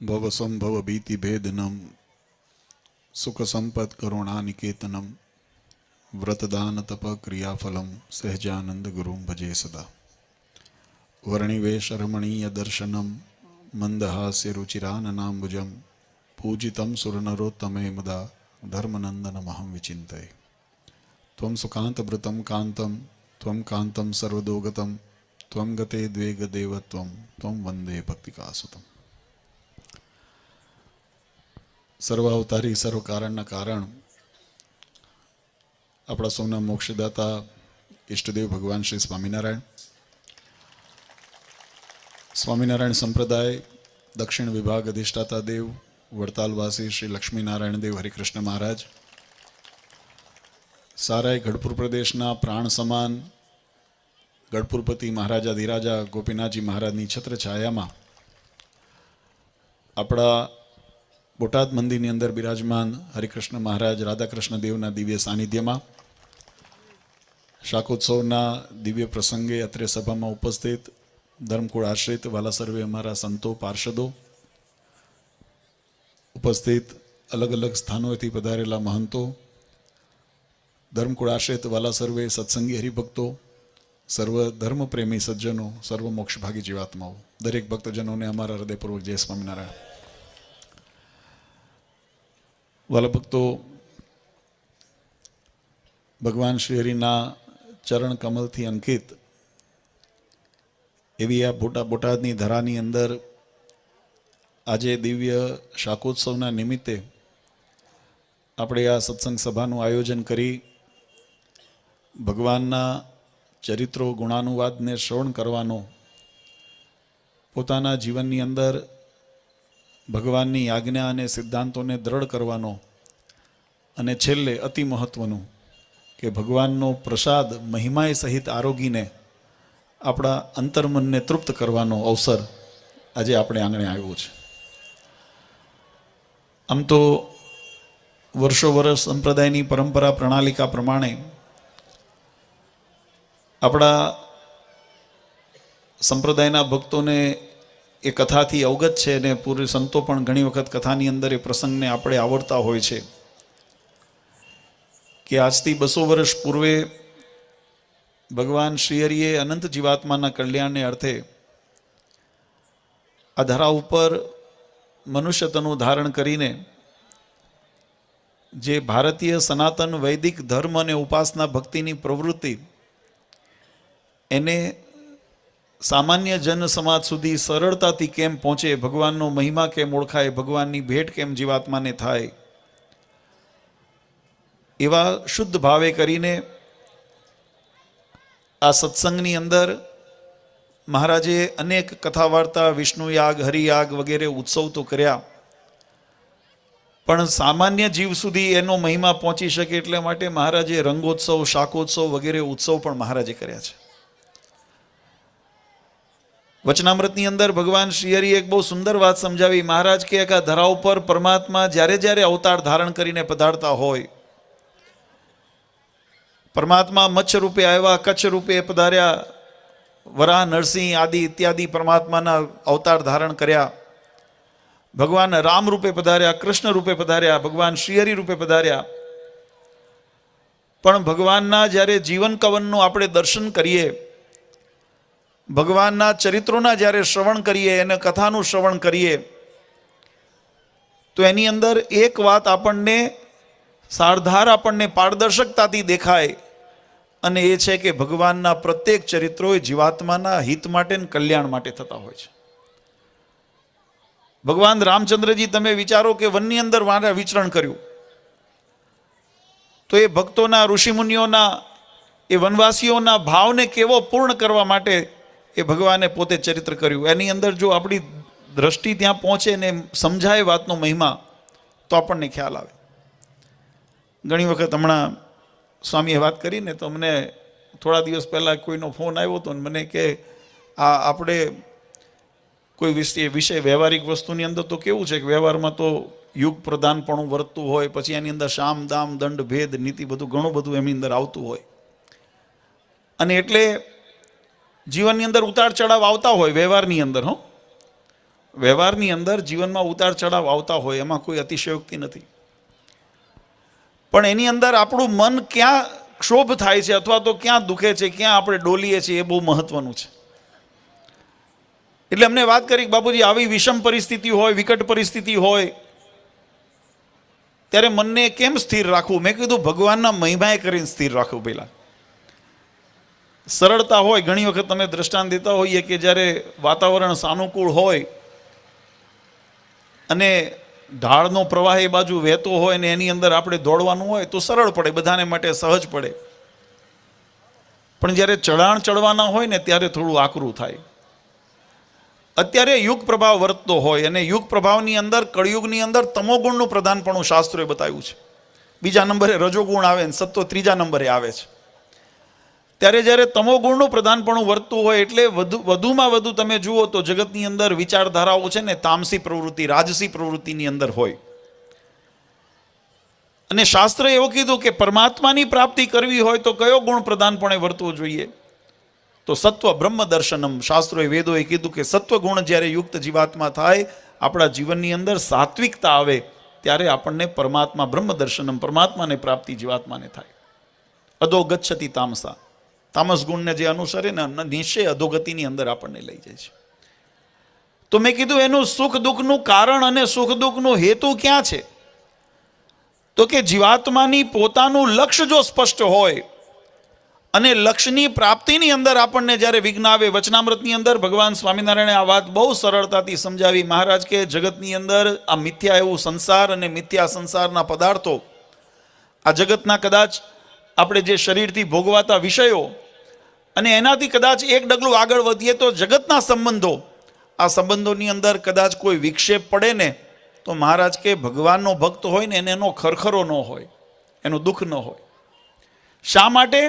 ભવસંભવ ભીતિભેદનમ સુખસંપત્ કરુણાનિકેતનમ વ્રતદાન તપ ક્રિયાફલમ સહજાનંદ ગુરુમ ભજે સદા. વર્ણિવેશ રમણીય દર્શનમ મંદહાસ્ય રુચિરાનનાંબુજમ પૂજિતમ સુરનરોત્તમે મુદા ધર્મનંદનમહં વિચિંતયે. ત્વં સુકાંતભૃતં કાંતમ ત્વં કાંતમ સર્વદોગતમ ત્વં ગતે દ્વેગદેવત્વં ત્વં વંદે ભક્તિકાસુતમ. સર્વ અવતારી સર્વ કારણના કારણ આપણા સૌના મોક્ષદાતા ઈષ્ટદેવ ભગવાન શ્રી સ્વામિનારાયણ. સ્વામિનારાયણ સંપ્રદાય દક્ષિણ વિભાગ અધિષ્ઠાતા દેવ વડતાલવાસી શ્રી લક્ષ્મીનારાયણ દેવ હરિકૃષ્ણ મહારાજ, સારાય ગઢપુર પ્રદેશના પ્રાણ સમાન ગઢપુરપતિ મહારાજા ધીરાજા ગોપીનાથજી મહારાજની છત્ર છાયામાં આપણા બોટાદ મંદિરની અંદર બિરાજમાન હરિકૃષ્ણ મહારાજ રાધાકૃષ્ણ દેવના દિવ્ય સાનિધ્યમાં શાકોત્સવના દિવ્ય પ્રસંગે અત્રે સભામાં ઉપસ્થિત ધર્મકુળ આશ્રિત વાલા સર્વે અમારા સંતો પાર્ષદો, ઉપસ્થિત અલગ અલગ સ્થાનોથી પધારેલા મહંતો, ધર્મકુળ આશ્રિત વાલા સર્વે સત્સંગી હરિભક્તો, સર્વ ધર્મપ્રેમી સજ્જનો, સર્વ મોક્ષભાગી જીવાત્માઓ, દરેક ભક્તજનોને અમારા હૃદયપૂર્વક જય સ્વામિનારાયણ. વાલા ભક્તો, ભગવાન શ્રી હરિના ચરણ કમલથી અંકિત એવી આ બોટાદની ધરાની અંદર આજે દિવ્ય શાકોત્સવના નિમિત્તે આપણે આ સત્સંગ સભાનું આયોજન કરી ભગવાનના ચરિત્રો ગુણાનુવાદને શ્રવણ કરવાનો, પોતાના જીવનની અંદર ભગવાનની આજ્ઞા અને સિદ્ધાંતોને દ્રઢ કરવાનો અને છેલ્લે અતિ મહત્વનું કે ભગવાનનો પ્રસાદ મહિમાએ સહિત આરોગીને આપણા અંતર્મનને તૃપ્ત કરવાનો અવસર આજે આપણે આંગણે આવ્યો છે. આમ તો વર્ષો વર્ષ સંપ્રદાયની પરંપરા પ્રણાલિકા પ્રમાણે આપણા સંપ્રદાયના ભક્તોને એ કથાથી અવગત છે અને પૂર્વ સંતો પણ ઘણી વખત કથાની અંદર એ પ્રસંગને આપણે આવડતા હોય છે કે આજથી 200 વર્ષ પૂર્વે ભગવાન શ્રીહરિએ અનંત જીવાત્માના કલ્યાણને અર્થે આ ધરા ઉપર મનુષ્યતનું ધારણ કરીને જે ભારતીય સનાતન વૈદિક ધર્મ અને ઉપાસના ભક્તિની પ્રવૃત્તિ એને સામાન્ય જન સમાજ સુધી સરળતાથી કેમ પહોંચે, ભગવાનનો મહિમા કેમ ઓળખાય, ભગવાનની ભેટ કેમ જીવાત્માને થાય, એવા શુદ્ધ ભાવે કરીને આ સત્સંગની અંદર મહારાજે અનેક કથા વાર્તા, વિષ્ણુ યાગ, હરિયાગ વગેરે ઉત્સવ તો કર્યા, પણ સામાન્ય જીવ સુધી એનો મહિમા પહોંચી શકે એટલે માટે મહારાજે રંગોત્સવ, શાકોત્સવ વગેરે ઉત્સવ પણ મહારાજે કર્યા છે. વચનામૃતની અંદર ભગવાન શ્રીહરિએ એક બહુ સુંદર વાત સમજાવી. મહારાજ કે આ ધરા ઉપર પરમાત્મા જ્યારે જ્યારે અવતાર ધારણ કરીને પધારતા હોય, પરમાત્મા મચ્છ રૂપે આવ્યા, કચ્છ રૂપે પધાર્યા, વરાહ, નરસિંહ આદિ ઇત્યાદિ પરમાત્માના અવતાર ધારણ કર્યા, ભગવાન રામ રૂપે પધાર્યા, કૃષ્ણ રૂપે પધાર્યા, ભગવાન શ્રીહરિ રૂપે પધાર્યા, પણ ભગવાનના જ્યારે જીવન કવનનું આપણે દર્શન કરીએ, ભગવાનના ચરિત્રોના જ્યારે શ્રવણ કરીએ, એને કથાનું શ્રવણ કરીએ, તો એની અંદર એક વાત આપણને સારધાર, આપણને પારદર્શકતાથી દેખાય, અને એ છે કે ભગવાનના પ્રત્યેક ચરિત્રો એ જીવાત્માના હિત માટે અને કલ્યાણ માટે થતા હોય છે. ભગવાન રામચંદ્રજી, તમે વિચારો કે વનની અંદર વિચરણ કર્યું, તો એ ભક્તોના, ઋષિમુનિઓના, એ વનવાસીઓના ભાવને કેવો પૂર્ણ કરવા માટે એ ભગવાને પોતે ચરિત્ર કર્યું. એની અંદર જો આપણી દ્રષ્ટિ ત્યાં પહોંચે ને સમજાય વાતનો મહિમા, તો આપણને ખ્યાલ આવે. ઘણી વખત હમણાં સ્વામીએ વાત કરીને તો મને થોડા દિવસ પહેલાં કોઈનો ફોન આવ્યો હતો ને મને કે આ આપણે કોઈ વિષય વ્યવહારિક વસ્તુની અંદર તો કેવું છે કે વ્યવહારમાં તો યુગ પ્રધાનપણું વર્તતું હોય, પછી એની અંદર શામ, દામ, દંડ, ભેદ, નીતિ બધું ઘણું બધું એની અંદર આવતું હોય, અને એટલે જીવનની અંદર ઉતાર ચઢાવ આવતા હોય વ્યવહારની અંદર. વ્યવહારની અંદર જીવનમાં ઉતાર ચઢાવ આવતા હોય, એમાં કોઈ અતિશયોક્તિ નથી. પણ એની અંદર આપણું મન ક્યાં ક્ષોભ થાય છે અથવા તો ક્યાં દુખે છે, ક્યાં આપણે ડોલીએ છીએ, એ બહુ મહત્વનું છે. એટલે અમને વાત કરી કે બાપુજી આવી વિષમ પરિસ્થિતિ હોય, વિકટ પરિસ્થિતિ હોય, ત્યારે મનને કેમ સ્થિર રાખવું? મેં કીધું ભગવાનના મહિમાએ કરીને સ્થિર રાખવું. પહેલા સરળતા હોય. ઘણી વખત તમે દ્રષ્ટાંત દેતા હોઈએ કે જ્યારે વાતાવરણ સાનુકૂળ હોય અને ઢાળનો પ્રવાહ એ બાજુ વહેતો હોય ને એની અંદર આપણે દોડવાનું હોય તો સરળ પડે, બધાને માટે સહજ પડે. પણ જ્યારે ચઢાણ ચડવાના હોય ને ત્યારે થોડું આકરું થાય. અત્યારે યુગ પ્રભાવ વર્તતો હોય અને યુગ પ્રભાવની અંદર કળિયુગની અંદર તમોગુણનું પ્રધાનપણું શાસ્ત્રોએ બતાવ્યું છે. બીજા નંબરે રજોગુણ આવે ને સત્વ ત્રીજા નંબરે આવે છે. ત્યારે જ્યારે તમોગુણનું પ્રધાનપણું વર્તતું હોય એટલે વધુમાં વધુ તમે જુઓ તો જગતની અંદર વિચારધારાઓ છે ને તામસી પ્રવૃત્તિ, રાજસી પ્રવૃત્તિની અંદર હોય. અને શાસ્ત્રએ એવું કીધું કે પરમાત્માની પ્રાપ્તિ કરવી હોય તો કયો ગુણ પ્રધાનપણે વર્તવો જોઈએ? તો સત્વ બ્રહ્મ દર્શનમ. શાસ્ત્રોએ વેદોએ કીધું કે સત્વ ગુણ જ્યારે યુક્ત જીવાત્મા થાય, આપણા જીવનની અંદર સાત્વિકતા આવે, ત્યારે આપણને પરમાત્મા બ્રહ્મ દર્શનમ, પરમાત્માને પ્રાપ્તિ જીવાત્માને થાય. અધો ગચ્છતિ તામસા. તામસ ગુણને જે અનુસરે ને નિશ્ચય અધોગતિની અંદર આપણને લઈ જાય છે. તો મેં કીધું એનું સુખ દુઃખનું કારણ અને સુખ દુઃખનું હેતુ ક્યાં છે? તો કે જીવાત્માની પોતાનું લક્ષ્ય જો સ્પષ્ટ હોય અને લક્ષ્યની પ્રાપ્તિની અંદર આપણને જ્યારે વિઘ્ન આવે. વચનામૃતની અંદર ભગવાન સ્વામિનારાયણે આ વાત બહુ સરળતાથી સમજાવી. મહારાજ કે જગતની અંદર આ મિથ્યા એવું સંસાર અને મિથ્યા સંસારના પદાર્થો, આ જગતના કદાચ આપણે જે શરીરથી ભોગવાતા વિષયો અને એનાથી કદાચ એક ડગલું આગળ વધીએ તો જગતના સંબંધો, આ સંબંધોની અંદર કદાચ કોઈ વિક્ષેપ પડે ને તો મહારાજ કે ભગવાનનો ભક્ત હોય ને એને એનો ખરખરો ન હોય, એનું દુઃખ ન હોય. શા માટે?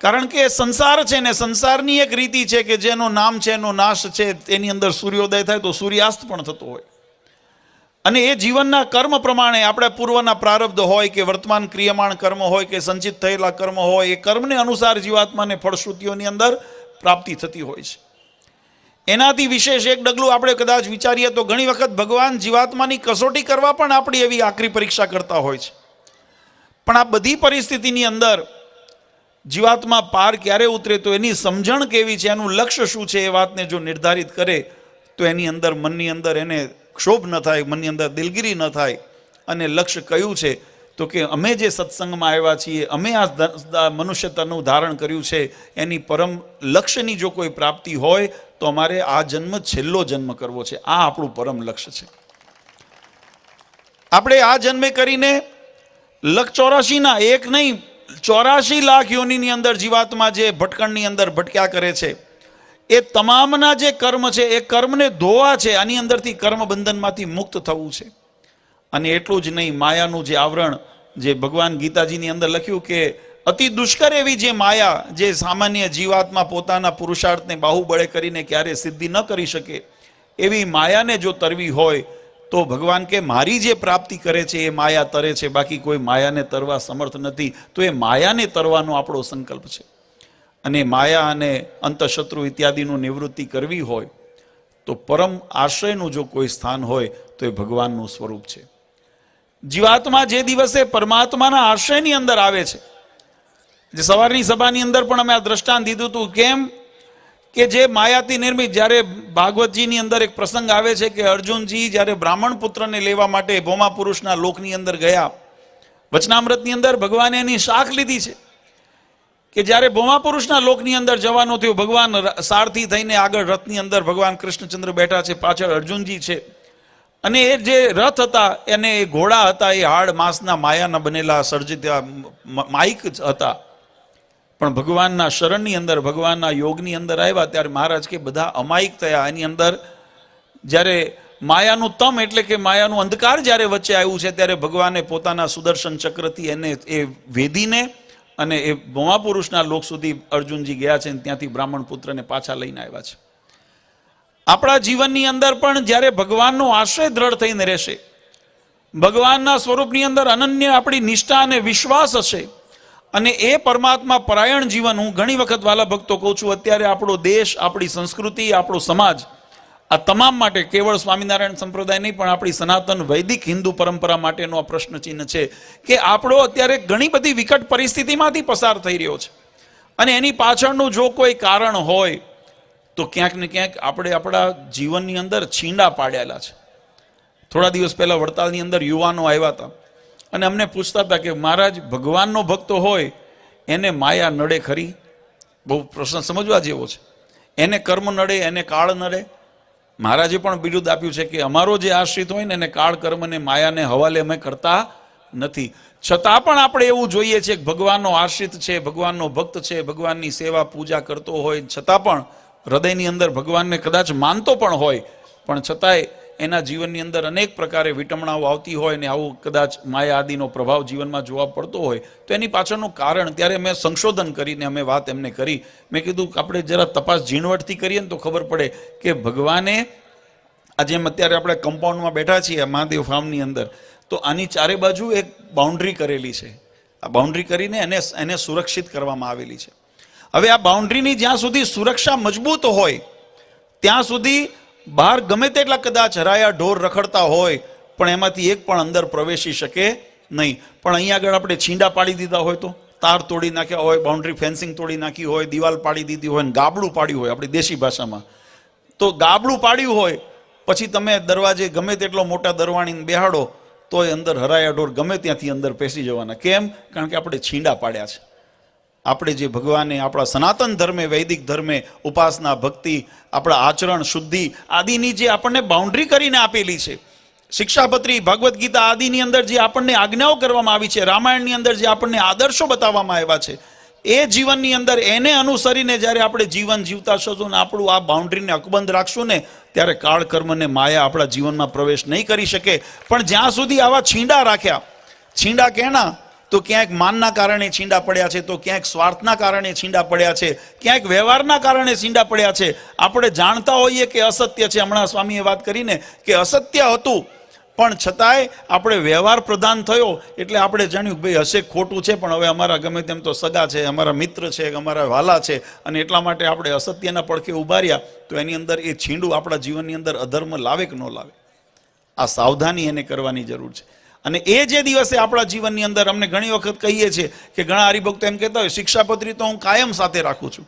કારણ કે સંસાર છે ને, સંસારની એક રીતિ છે કે જેનું નામ છે એનો નાશ છે. એની અંદર સૂર્યોદય થાય તો સૂર્યાસ્ત પણ થતો હોય. અને એ જીવનના કર્મ પ્રમાણે આપણે પૂર્વના પ્રારબ્ધ હોય કે વર્તમાન ક્રિયમાણ કર્મ હોય કે સંચિત થયેલા કર્મ હોય, એ કર્મને અનુસાર જીવાત્માને ફળશ્રુતિઓની અંદર પ્રાપ્તિ થતી હોય છે. એનાથી વિશેષ એક ડગલું આપણે કદાચ વિચારીએ તો ઘણી વખત ભગવાન જીવાત્માની કસોટી કરવા પણ આપણી એવી આકરી પરીક્ષા કરતા હોય છે. પણ આ બધી પરિસ્થિતિની અંદર જીવાત્મા પાર ક્યારે ઉતરે તો એની સમજણ કેવી છે, એનું લક્ષ્ય શું છે, એ વાતને જો નિર્ધારિત કરે તો એની અંદર મનની અંદર એને ક્ષોભ ન થાય, મનની અંદર દિલગીરી ન થાય. અને લક્ષ્ય કયું છે? તો કે અમે જે સત્સંગમાં આવ્યા છીએ, અમે આ મનુષ્યતાનું ધારણ કર્યું છે, એની પરમ લક્ષ્યની જો કોઈ પ્રાપ્તિ હોય તો અમારે આ જન્મ છેલ્લો જન્મ કરવો છે. આ આપણું પરમ લક્ષ્ય છે. આપણે આ જન્મે કરીને 84 એક નહીં 84 લાખ યોનિની અંદર જીવાત્મા જે ભટકણની અંદર ભટક્યા કરે છે, એ તમામના જે કર્મ છે એ કર્મને ધોવા છે. આની અંદરથી કર્મ બંધનમાંથી મુક્ત થવું છે. અને એટલું જ નહીં, માયાનું જે આવરણ, જે ભગવાન ગીતાજીની અંદર લખ્યું કે અતિ દુષ્કર એવી જે માયા, જે સામાન્ય જીવાત્મા પોતાના પુરુષાર્થને બાહુબળે કરીને ક્યારે સિદ્ધિ ન કરી શકે, એવી માયાને જો તરવી હોય તો ભગવાન કે મારી જે પ્રાપ્તિ કરે છે એ માયા તરે છે, બાકી કોઈ માયાને તરવા સમર્થ નથી. તો એ માયાને તરવાનો આપણો સંકલ્પ છે. અને માયા અને અંતઃશત્રુ ઇત્યાદિનું નિવૃત્તિ કરવી હોય તો પરમ આશ્રયનું જો કોઈ સ્થાન હોય તો એ ભગવાનનું સ્વરૂપ છે. જીવાત્મા જે દિવસે પરમાત્માના આશ્રયની અંદર આવે છે, જે સવારની સભાની અંદર પણ અમે આ દ્રષ્ટાંત દીધું હતું, કેમ કે જે માયાથી નિર્મિત, જ્યારે ભાગવતજીની અંદર એક પ્રસંગ આવે છે કે અર્જુનજી જ્યારે બ્રાહ્મણ પુત્રને લેવા માટે ભૌમા પુરુષના લોકની અંદર ગયા, વચનામૃતની અંદર ભગવાને એની શાખ લીધી છે કે જ્યારે ભૌમા પુરુષના લોકની અંદર જવાનો થયો, ભગવાન સારથી થઈને આગળ રથની અંદર ભગવાન કૃષ્ણચંદ્ર બેઠા છે, પાછળ અર્જુનજી છે. અને એ જે રથ હતા એને એ ઘોડા હતા, એ હાડ માંસના માયાના બનેલા સર્જિત માઇક હતા. પણ ભગવાનના શરણની અંદર, ભગવાનના યોગની અંદર આવ્યા ત્યારે મહારાજ કે બધા અમાયિક થયા. એની અંદર જ્યારે માયાનું તમ એટલે કે માયાનું અંધકાર જ્યારે વચ્ચે આવ્યું છે ત્યારે ભગવાને પોતાના સુદર્શન ચક્રથી એને એ વેદીને અને એ ભૌમા પુરુષના લોક સુધી અર્જુનજી ગયા છે, ત્યાંથી બ્રાહ્મણ પુત્રને પાછા લઈને આવ્યા છે. આપણા જીવનની અંદર પણ જ્યારે ભગવાનનો આશ્રય દ્રઢ થઈને રહેશે, ભગવાનના સ્વરૂપની અંદર અનન્ય આપણી નિષ્ઠા અને વિશ્વાસ હશે અને એ પરમાત્મા પરાયણ જીવન, હું ઘણી વખત વાલા ભક્તો કહું છું, અત્યારે આપણો દેશ, આપણી સંસ્કૃતિ, આપણો સમાજ આ તમામ માટે કેવળ સ્વામિનારાયણ સંપ્રદાય નહીં પણ આપણી સનાતન વૈદિક હિન્દુ પરંપરા માટેનો આ પ્રશ્ન ચિહ્ન છે કે આપણો અત્યારે ઘણી બધી વિકટ પરિસ્થિતિમાંથી પસાર થઈ રહ્યો છે, અને એની પાછળનું જો કોઈ કારણ હોય તો ક્યાંક ને ક્યાંક આપણે આપણા જીવનની અંદર છીંડા પાડેલા છે. થોડા દિવસ પહેલા વડતાલની અંદર યુવાનો આવ્યા હતા અને અમને પૂછતા હતા કે મહારાજ, ભગવાનનો ભક્ત હોય એને માયા નડે ખરી? બહુ પ્રશ્ન સમજવા જેવો છે. એને કર્મ નડે, એને કાળ નડે? મહારાજે પણ બિરુદ આપ્યું છે કે અમારો જે આશ્રિત હોય ને એને કાળ કર્મ ને માયાને હવાલે અમે કરતા નથી. છતાં પણ આપણે એવું જોઈએ છીએ કે ભગવાનનો આશ્રિત છે, ભગવાનનો ભક્ત છે, ભગવાનની સેવા પૂજા કરતો હોય, છતાં પણ હૃદયની અંદર ભગવાનને કદાચ માનતો પણ હોય, પણ છતાંય એના જીવનની અંદર અનેક પ્રકારે વિટમણાઓ આવતી હોય ને આવું કદાચ માયા આદિનો પ્રભાવ જીવનમાં જોવા પડતો હોય તો એની પાછળનું કારણ, ત્યારે મેં સંશોધન કરીને અમે વાત એમને કરી. મેં કીધું કે આપણે જરા તપાસ ઝીણવટથી કરીએ ને તો ખબર પડે કે ભગવાને આ જેમ અત્યારે આપણે કમ્પાઉન્ડમાં બેઠા છીએ મહાદેવ ફાર્મની અંદર, તો આની ચારે બાજુ એક બાઉન્ડ્રી કરેલી છે. આ બાઉન્ડ્રી કરીને એને સુરક્ષિત કરવામાં આવેલી છે. હવે આ બાઉન્ડ્રીની જ્યાં સુધી સુરક્ષા મજબૂત હોય ત્યાં સુધી બહાર ગમે તેટલા કદાચ હરાયા ઢોર રખડતા હોય પણ એમાંથી એક પણ અંદર પ્રવેશી શકે નહીં. પણ અહીંયા આગળ આપણે છીંડા પાડી દીધા હોય, તો તાર તોડી નાખ્યા હોય, બાઉન્ડ્રી ફેન્સિંગ તોડી નાખી હોય, દિવાલ પાડી દીધી હોય, ગાબડું પાડ્યું હોય આપણી દેશી ભાષામાં, તો ગાબડું પાડ્યું હોય પછી તમે દરવાજે ગમે તેટલો મોટા દરવાણીને બેહાડો તો એ અંદર હરાયા ઢોર ગમે ત્યાંથી અંદર પેસી જવાના. કેમ? કારણ કે આપણે છીંડા પાડ્યા છે. આપણે જે ભગવાને આપણા સનાતન ધર્મે, વૈદિક ધર્મે ઉપાસના, ભક્તિ, આપણા આચરણ, શુદ્ધિ આદિની જે આપણને બાઉન્ડ્રી કરીને આપેલી છે, શિક્ષાપત્રી, ભાગવત ગીતા આદિની અંદર જે આપણને આજ્ઞાઓ કરવામાં આવી છે, રામાયણની અંદર જે આપણને આદર્શો બતાવવામાં આવ્યા છે, એ જીવનની અંદર એને અનુસરીને જ્યારે આપણે જીવન જીવતા શોધું ને આપણું આ બાઉન્ડ્રીને અકબંધ રાખશું ને ત્યારે કાળ કર્મને માયા આપણા જીવનમાં પ્રવેશ નહીં કરી શકે. પણ જ્યાં સુધી આવા છીંડા રાખ્યા, છીંડા કેના? તો ક્યાંક માનના કારણે છીંડા પડ્યા છે, તો ક્યાંક સ્વાર્થના કારણે છીંડા પડ્યા છે, ક્યાંક વ્યવહારના કારણે છીંડા પડ્યા છે. આપણે જાણતા હોઈએ કે અસત્ય છે. હમણાં સ્વામીએ વાત કરીને કે અસત્ય હતું પણ છતાંય આપણે વ્યવહાર પ્રધાન થયો એટલે આપણે જાણ્યું ભાઈ હશે ખોટું છે પણ હવે અમારા ગમે તેમ તો સગા છે, અમારા મિત્ર છે, અમારા વાલા છે, અને એટલા માટે આપણે અસત્યના પડખે ઉભા રહ્યા. તો એની અંદર એ છીંડું આપણા જીવનની અંદર અધર્મ લાવે કે ન લાવે, આ સાવધાની એને કરવાની જરૂર છે. અને એ જે દિવસે આપણા જીવનની અંદર અમને ઘણી વખત કહીએ છીએ કે ઘણા હરિભક્તો એમ કહેતા હોય શિક્ષાપત્રી તો હું કાયમ સાથે રાખું છું,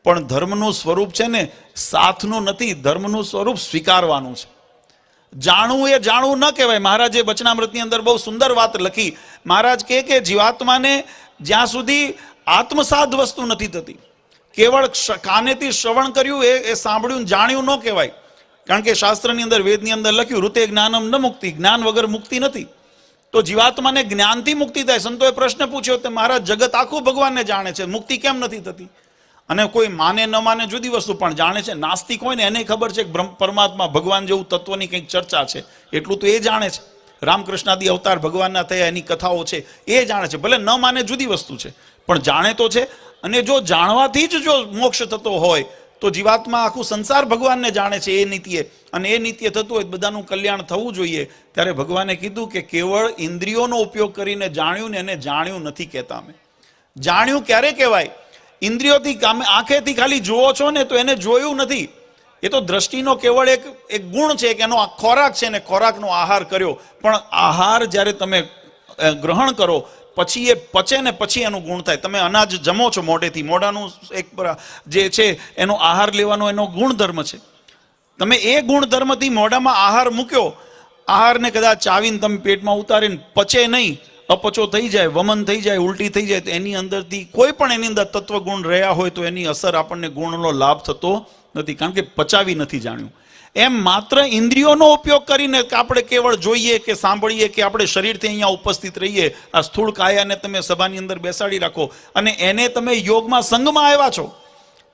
પણ ધર્મનું સ્વરૂપ છે ને સાથનું નથી, ધર્મનું સ્વરૂપ સ્વીકારવાનું છે. જાણવું એ જાણવું ન કહેવાય. મહારાજે વચનામૃતની અંદર બહુ સુંદર વાત લખી. મહારાજ કહે કે જીવાત્માને જ્યાં સુધી આત્મસાદ વસ્તુ નથી થતી, કેવળ કાનેથી શ્રવણ કર્યું એ સાંભળ્યું જાણ્યું ન કહેવાય. કારણ કે શાસ્ત્રની અંદર, વેદની અંદર લખ્યું ઋતે જ્ઞાનમ ન મુક્તિ, જ્ઞાન વગર મુક્તિ નથી. તો જીવાત્માને જ્ઞાનથી મુક્તિ થાય. સંતોએ પ્રશ્ન પૂછ્યો કે મહારાજ જગત આખું ભગવાનને જાણે છે, મુક્તિ કેમ નથી થતી? અને કોઈ માને ન માને જુદી વસ્તુ, પણ જાણે છે. નાસ્તિક હોય ને એને ખબર છે કે પરમાત્મા ભગવાન જેવું તત્વની કંઈક ચર્ચા છે, એટલું તો એ જાણે છે. રામકૃષ્ણાદી અવતાર ભગવાનના થયા એની કથાઓ છે એ જાણે છે. ભલે ન માને જુદી વસ્તુ છે પણ જાણે તો છે. અને જો જાણવાથી જ જો મોક્ષ થતો હોય તો જીવાત્મા આખું સંસાર ભગવાનને જાણે છે એ નીતિએ, અને એ નીતિએ થતું હોય બધાનું કલ્યાણ થવું જોઈએ. ત્યારે ભગવાને કીધું કે કેવળ ઇન્દ્રિયોનો ઉપયોગ કરીને જાણ્યું ને એને જાણ્યું નથી કહેતા. અમે જાણ્યું ક્યારે કહેવાય? ઇન્દ્રિયોથી આંખેથી ખાલી જુઓ છો ને તો એને જોયું નથી. એ તો દ્રષ્ટિનો કેવળ એક ગુણ છે કે એનો ખોરાક છે ને ખોરાકનો આહાર કર્યો. પણ આહાર જ્યારે તમે ગ્રહણ કરો પછી એ પચે ને પછી એનું ગુણ થાય. તમે અનાજ જમો છો મોઢેથી, મોઢાનું એક જે છે એનો આહાર લેવાનો એનો ગુણધર્મ છે. તમે એ ગુણધર્મથી મોઢામાં આહાર મૂક્યો, આહારને કદાચ ચાવીને તમે પેટમાં ઉતારીને પચે નહીં, અપચો થઈ જાય, વમન થઈ જાય, ઉલટી થઈ જાય, તો એની અંદરથી કોઈ પણ એની અંદર તત્વ ગુણ રહ્યા હોય તો એની અસર આપણને ગુણનો લાભ થતો નથી, કારણ કે પચાવી નથી જાણ્યું. એમ માત્ર ઇન્દ્રિયોનો ઉપયોગ કરીને આપણે કેવળ જોઈએ કે સાંભળીએ કે આપણે શરીરથી અહીંયા ઉપસ્થિત રહીએ, આ સ્થૂળ કાયાને તમે સભાની અંદર બેસાડી રાખો અને એને તમે યોગમાં સંઘમાં આવ્યા છો,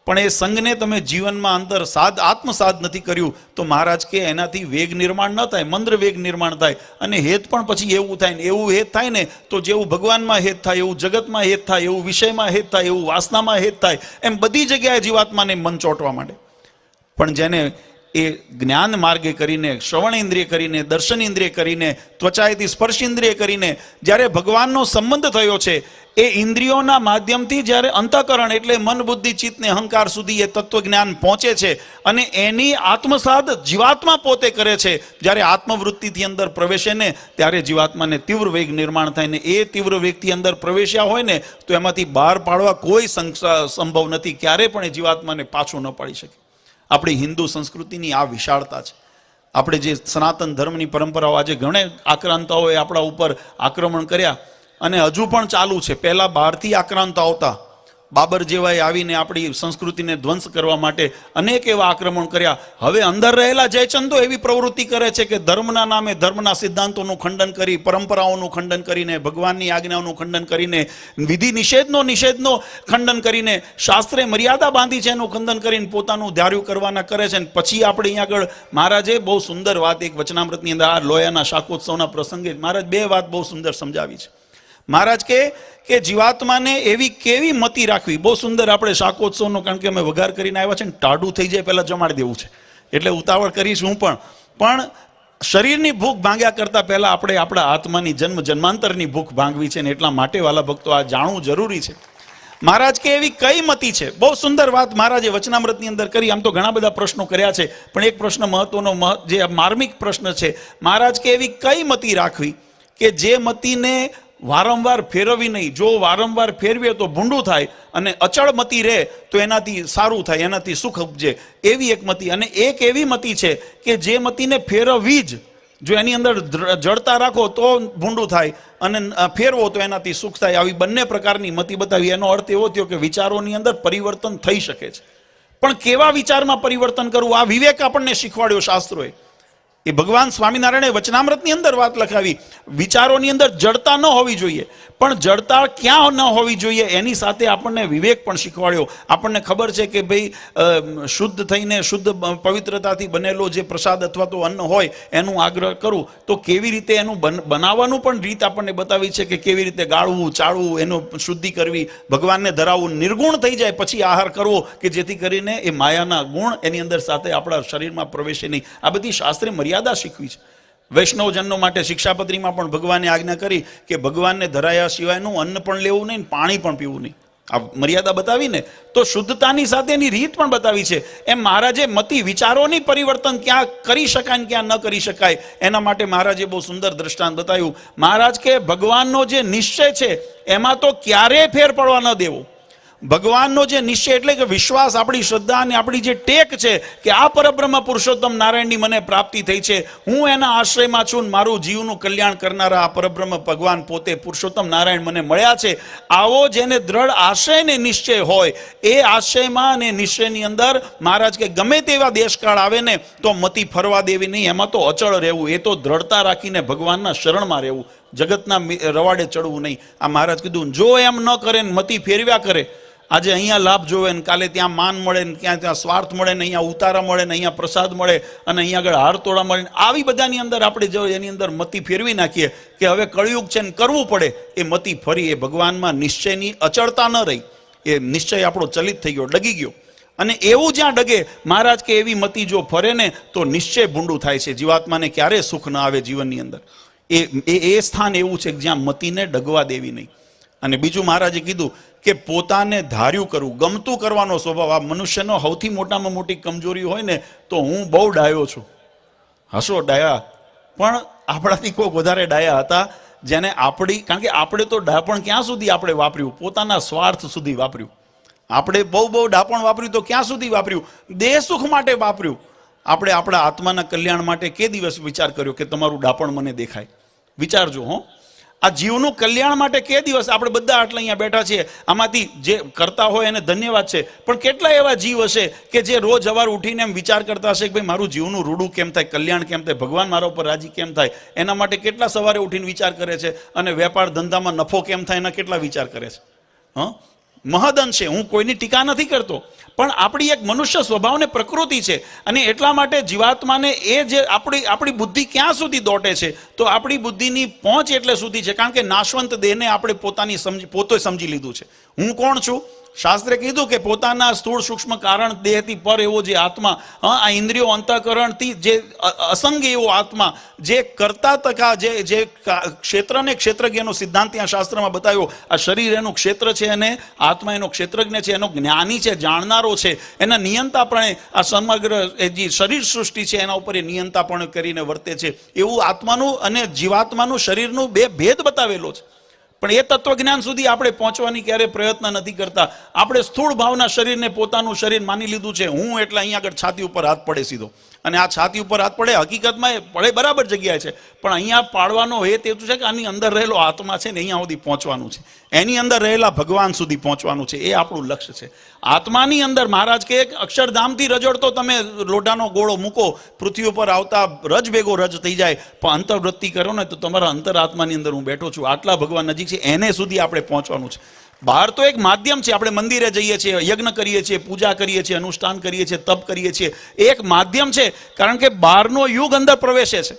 પણ એ સંઘને તમે જીવનમાં અંદર આત્મસાદ નથી કર્યું તો મહારાજ કે એનાથી વેગ નિર્માણ ન થાય, મંદ્ર વેગ નિર્માણ થાય. અને હેત પણ પછી એવું થાય ને એવું હેત થાય ને તો જેવું ભગવાનમાં હેત થાય એવું જગતમાં હેત થાય, એવું વિષયમાં હેત થાય, એવું વાસનામાં હેત થાય, એમ બધી જગ્યાએ જીવાત્માને મન ચોંટવા માંડે. પણ જેને એ જ્ઞાન માર્ગે કરીને, શ્રવણ ઇન્દ્રિય કરીને, દર્શન ઇન્દ્રિય કરીને, ત્વચાએથી સ્પર્શ ઇન્દ્રિય કરીને જ્યારે ભગવાનનો સંબંધ થયો છે, એ ઇન્દ્રિયોના માધ્યમથી જ્યારે અંતઃકરણ એટલે મન, બુદ્ધિ, ચિત્ત ને અહંકાર સુધી એ તત્વજ્ઞાન પહોંચે છે અને એની આત્મસાદ જીવાત્મા પોતે કરે છે. જ્યારે આત્મવૃત્તિથી અંદર પ્રવેશે ને ત્યારે જીવાત્માને તીવ્ર વેગ નિર્માણ થાય ને એ તીવ્ર વેગથી અંદર પ્રવેશ્યા હોય ને તો એમાંથી બહાર પાડવા કોઈ સંભવ નથી. ક્યારે પણ એ જીવાત્માને પાછું ન પાડી શકે. આપણી હિન્દુ સંસ્કૃતિની આ વિશાળતા છે. આપણે જે સનાતન ધર્મની પરંપરાઓ, આજે ઘણા આક્રાંતાઓએ આપણા ઉપર આક્રમણ કર્યા અને હજુ પણ ચાલુ છે. પહેલા બહારથી આક્રાંત આવતા, બાબર જેવાએ આવીને આપણી સંસ્કૃતિને ધ્વંસ કરવા માટે અનેક એવા આક્રમણ કર્યા. હવે અંદર રહેલા જયચંદો એવી પ્રવૃત્તિ કરે છે કે ધર્મના નામે ધર્મના સિદ્ધાંતોનું ખંડન કરી, પરંપરાઓનું ખંડન કરીને, ભગવાનની આજ્ઞાઓનું ખંડન કરીને, વિધિ નિષેધનો ખંડન કરીને, શાસ્ત્રે મર્યાદા બાંધી છે એનું ખંડન કરીને પોતાનું ધાર્યું કરવાના કરે છે. પછી આપણે અહીંયા આગળ મહારાજે બહુ સુંદર વાત એક વચનામૃતની અંદર આ લોયાના શાકોત્સવના પ્રસંગે મહારાજ બે વાત બહુ સુંદર સમજાવી છે. મહારાજ કે જીવાત્માને એવી કેવી મતિ રાખવી. બહુ સુંદર આપણે શાકોત્સવનો, કારણ કે અમે વઘાર કરીને આવ્યા છે ને ટાઢું થઈ જાય પહેલાં જમાડી દેવું છે એટલે ઉતાવળ કરીશું. પણ શરીરની ભૂખ ભાંગ્યા કરતાં પહેલાં આપણે આપણા આત્માની જન્માંતરની ભૂખ ભાંગવી છે ને એટલા માટે વાલા ભક્તો આ જાણવું જરૂરી છે. મહારાજ કે એવી કઈ મતિ છે. બહુ સુંદર વાત મહારાજે વચનામૃતની અંદર કરી. આમ તો ઘણા બધા પ્રશ્નો કર્યા છે પણ એક પ્રશ્ન મહત્વનો, જે માર્મિક પ્રશ્ન છે. મહારાજ કે એવી કઈ મતિ રાખવી કે જે મતિને વારંવાર ફેરવવી નહીં. જો વારંવાર ફેરવીએ તો ભૂંડું થાય અને અચળ મતિ રહે તો એનાથી સારું થાય, એનાથી સુખ ઉપજે. એવી એક મતિ. અને એક એવી મતિ છે કે જે મતિને ફેરવવી જ, જો એની અંદર જડતા રાખો તો ભૂંડું થાય અને ફેરવો તો એનાથી સુખ થાય. આવી બંને પ્રકારની મતિ બતાવી. એનો અર્થ એવો થયો કે વિચારોની અંદર પરિવર્તન થઈ શકે છે, પણ કેવા વિચારમાં પરિવર્તન કરવું આ વિવેક આપણને શીખવાડ્યો શાસ્ત્રોએ. એ ભગવાન સ્વામિનારાયણે વચનામૃતની અંદર વાત લખાવી. વિચારોની અંદર જડતા ન હોવી જોઈએ, પણ જડતા ક્યાં ન હોવી જોઈએ એની સાથે આપણને વિવેક પણ શીખવાડ્યો. આપણને ખબર છે કે ભાઈ શુદ્ધ થઈને, શુદ્ધ પવિત્રતાથી બનેલો જે પ્રસાદ અથવા તો અન્ન હોય એનું આગ્રહ કરું તો કેવી રીતે એનું બનાવવાનું પણ રીત આપણને બતાવી છે કે કેવી રીતે ગાળવું, ચાળવું, એનું શુદ્ધિ કરવી, ભગવાનને ધરાવવું, નિર્ગુણ થઈ જાય પછી આહાર કરવો કે જેથી કરીને એ માયાના ગુણ એની અંદર સાથે આપણા શરીરમાં પ્રવેશે નહીં. આ બધી શાસ્ત્રે મર્યાદા શીખવી છે. વૈષ્ણવજનો માટે શિક્ષાપત્રીમાં પણ ભગવાને આજ્ઞા કરી કે ભગવાનને ધરાયા સિવાયનું અન્ન પણ લેવું નહીં, પાણી પણ પીવું નહીં. આ મર્યાદા બતાવીને તો શુદ્ધતાની સાથેની રીત પણ બતાવી છે. એમ મહારાજે મતિ, વિચારોની પરિવર્તન ક્યાં કરી શકાય ને ક્યાં ન કરી શકાય એના માટે મહારાજે બહુ સુંદર દ્રષ્ટાંત બતાવ્યું. મહારાજ કે ભગવાનનો જે નિશ્ચય છે એમાં તો ક્યારેય ફેર પડવા ન દેવો. ભગવાનનો જે નિશ્ચય એટલે કે વિશ્વાસ, આપણી શ્રદ્ધા અને આપણી જે ટેક છે કે આ પરબ્રહ્મ પુરુષોત્તમ નારાયણની મને પ્રાપ્તિ થઈ છે, હું એના આશ્રયમાં છું, મારું જીવનું કલ્યાણ કરનારા આ પરબ્રહ્મ ભગવાન પોતે પુરુષોત્તમ નારાયણ મને મળ્યા છે. આવો જેને દ્રઢ આશય ને નિશ્ચય હોય એ આશયમાં અને નિશ્ચયની અંદર મહારાજ કે ગમે તેવા દેશકાળ આવે ને તો મતિ ફરવા દેવી નહીં, એમાં તો અચળ રહેવું, એ તો દ્રઢતા રાખીને ભગવાનના શરણમાં રહેવું, જગતના રવાડે ચડવું નહીં. આ મહારાજ કીધું જો એમ ન કરે ને મતિ ફેરવ્યા કરે, આજે અહીંયા લાભ જોવે ને કાલે ત્યાં માન મળે ને ત્યાં સ્વાર્થ મળે ને અહીંયા ઉતારા મળે ને અહીંયા પ્રસાદ મળે અને અહીંયા આગળ હારતોડા મળે ને આવી બધાની અંદર આપણે જો એની અંદર મતિ ફેરવી નાખીએ કે હવે કળિયુગ છે ને કરવું પડે, એ મતિ ફરી એ ભગવાનમાં નિશ્ચયની અચળતા ન રહી, એ નિશ્ચય આપણો ચલિત થઈ ગયો, ડગી ગયો. અને એવું જ્યાં ડગે મહારાજ કે એવી મતિ જો ફરે ને તો નિશ્ચય ભૂંડું થાય છે. જીવાત્માને ક્યારે સુખ ન આવે જીવનની અંદર. એ સ્થાન એવું છે જ્યાં મતિને ડગવા દેવી નહીં. અને બીજું મહારાજે કીધું કે પોતાને ધાર્યું કરવું, ગમતું કરવાનો સ્વભાવ. આ મનુષ્યનો સૌથી મોટામાં મોટી કમજોરી હોય ને તો હું બહુ ડાયો છું. હસો ડાયા, પણ આપણાથી કોઈક વધારે ડાયા હતા જેને આપણી, કારણ કે આપણે તો ડાપણ ક્યાં સુધી આપણે વાપર્યું, પોતાના સ્વાર્થ સુધી વાપર્યું. આપણે બહુ ડાપણ વાપર્યું તો ક્યાં સુધી વાપર્યું, દેહ સુખ માટે વાપર્યું. આપણે આપણા આત્માના કલ્યાણ માટે કે દિવસ વિચાર કર્યો કે તમારું ડાપણ મને દેખાય? વિચારજો હો. આ જીવનું કલ્યાણ માટે કે દિવસ આપણે બધા આટલા અહીંયા બેઠા છીએ, આમાંથી જે કરતા હોય એને ધન્યવાદ છે, પણ કેટલા એવા જીવ હશે કે જે રોજ સવાર ઉઠીને એમ વિચાર કરતા હશે કે ભાઈ મારું જીવનું રૂડું કેમ થાય, કલ્યાણ કેમ થાય, ભગવાન મારા ઉપર રાજી કેમ થાય, એના માટે કેટલા સવારે ઉઠીને વિચાર કરે છે, અને વેપાર ધંધામાં નફો કેમ થાય એના કેટલા વિચાર કરે છે. મહદઅંશે હું કોઈની ટીકા નથી કરતો, પણ આપણી એક મનુષ્ય સ્વભાવને પ્રકૃતિ છે, અને એટલા માટે જીવાત્માને એ જે આપણી બુદ્ધિ ક્યાં સુધી દોટે છે, તો આપણી બુદ્ધિની પહોંચ એટલે સુધી છે, કારણ કે નાશવંત દેહને આપણે પોતે સમજી લીધું છે. હું કોણ છું? શાસ્ત્રે કીધું કે પોતાના સ્થૂળ સૂક્ષ્મ કારણ દેહથી પર એવો જે આત્મા, આ ઇન્દ્રિયો અંતઃકરણથી જે અસંગ એવો આત્મા, જે કરતા તકા જે ક્ષેત્રને ક્ષેત્રજ્ઞનો સિદ્ધાંત ત્યાં શાસ્ત્રમાં બતાવ્યો. આ શરીર એનું ક્ષેત્ર છે અને આત્મા એનો ક્ષેત્રજ્ઞ છે, એનો જ્ઞાની છે, જાણનારો છે. એના નિયંતાપણે આ સમગ્ર જે શરીર સૃષ્ટિ છે એના ઉપર એ નિયંતાપણ કરીને વર્તે છે. એવું આત્માનું અને જીવાત્માનું શરીરનું બે ભેદ બતાવેલો છે. પણ એ તત્વજ્ઞાન સુધી આપણે પહોંચવાની ક્યારે પ્રયત્ન નથી કરતા. આપણે સ્થૂળ ભાવના શરીરને પોતાનું શરીર માની લીધું છે. હું એટલે અહીંયા આગળ છાતી ઉપર હાથ પડે સીધો, અને આ છાતી ઉપર હાથ પડે હકીકતમાં એ પડે બરાબર જગ્યાએ છે, પણ અહીંયા પાડવાનો હેત એવું છે કે આની અંદર રહેલો આત્મા છે ને અહીંયા સુધી પહોંચવાનું છે, એની અંદર રહેલા ભગવાન સુધી પહોંચવાનું છે. એ આપણું લક્ષ્ય છે. આત્માની અંદર મહારાજ કે અક્ષરધામથી રજડતો તમે લોઢાનો ગોળો મૂકો, પૃથ્વી ઉપર આવતા રજ ભેગો રજ થઈ જાય, પણ અંતર્વૃત્તિ કરો ને તો તમારા અંતરાત્માની અંદર હું બેઠો છું. આટલા ભગવાન નજીક છે, એને સુધી આપણે પહોંચવાનું છે. બહાર તો એક માધ્યમ છે. આપણે મંદિરે જઈએ છીએ, યજ્ઞ કરીએ છીએ, પૂજા કરીએ છીએ, અનુષ્ઠાન કરીએ છીએ, તપ કરીએ છીએ. એક માધ્યમ છે, કારણ કે બહારનો યુગ અંદર પ્રવેશે છે.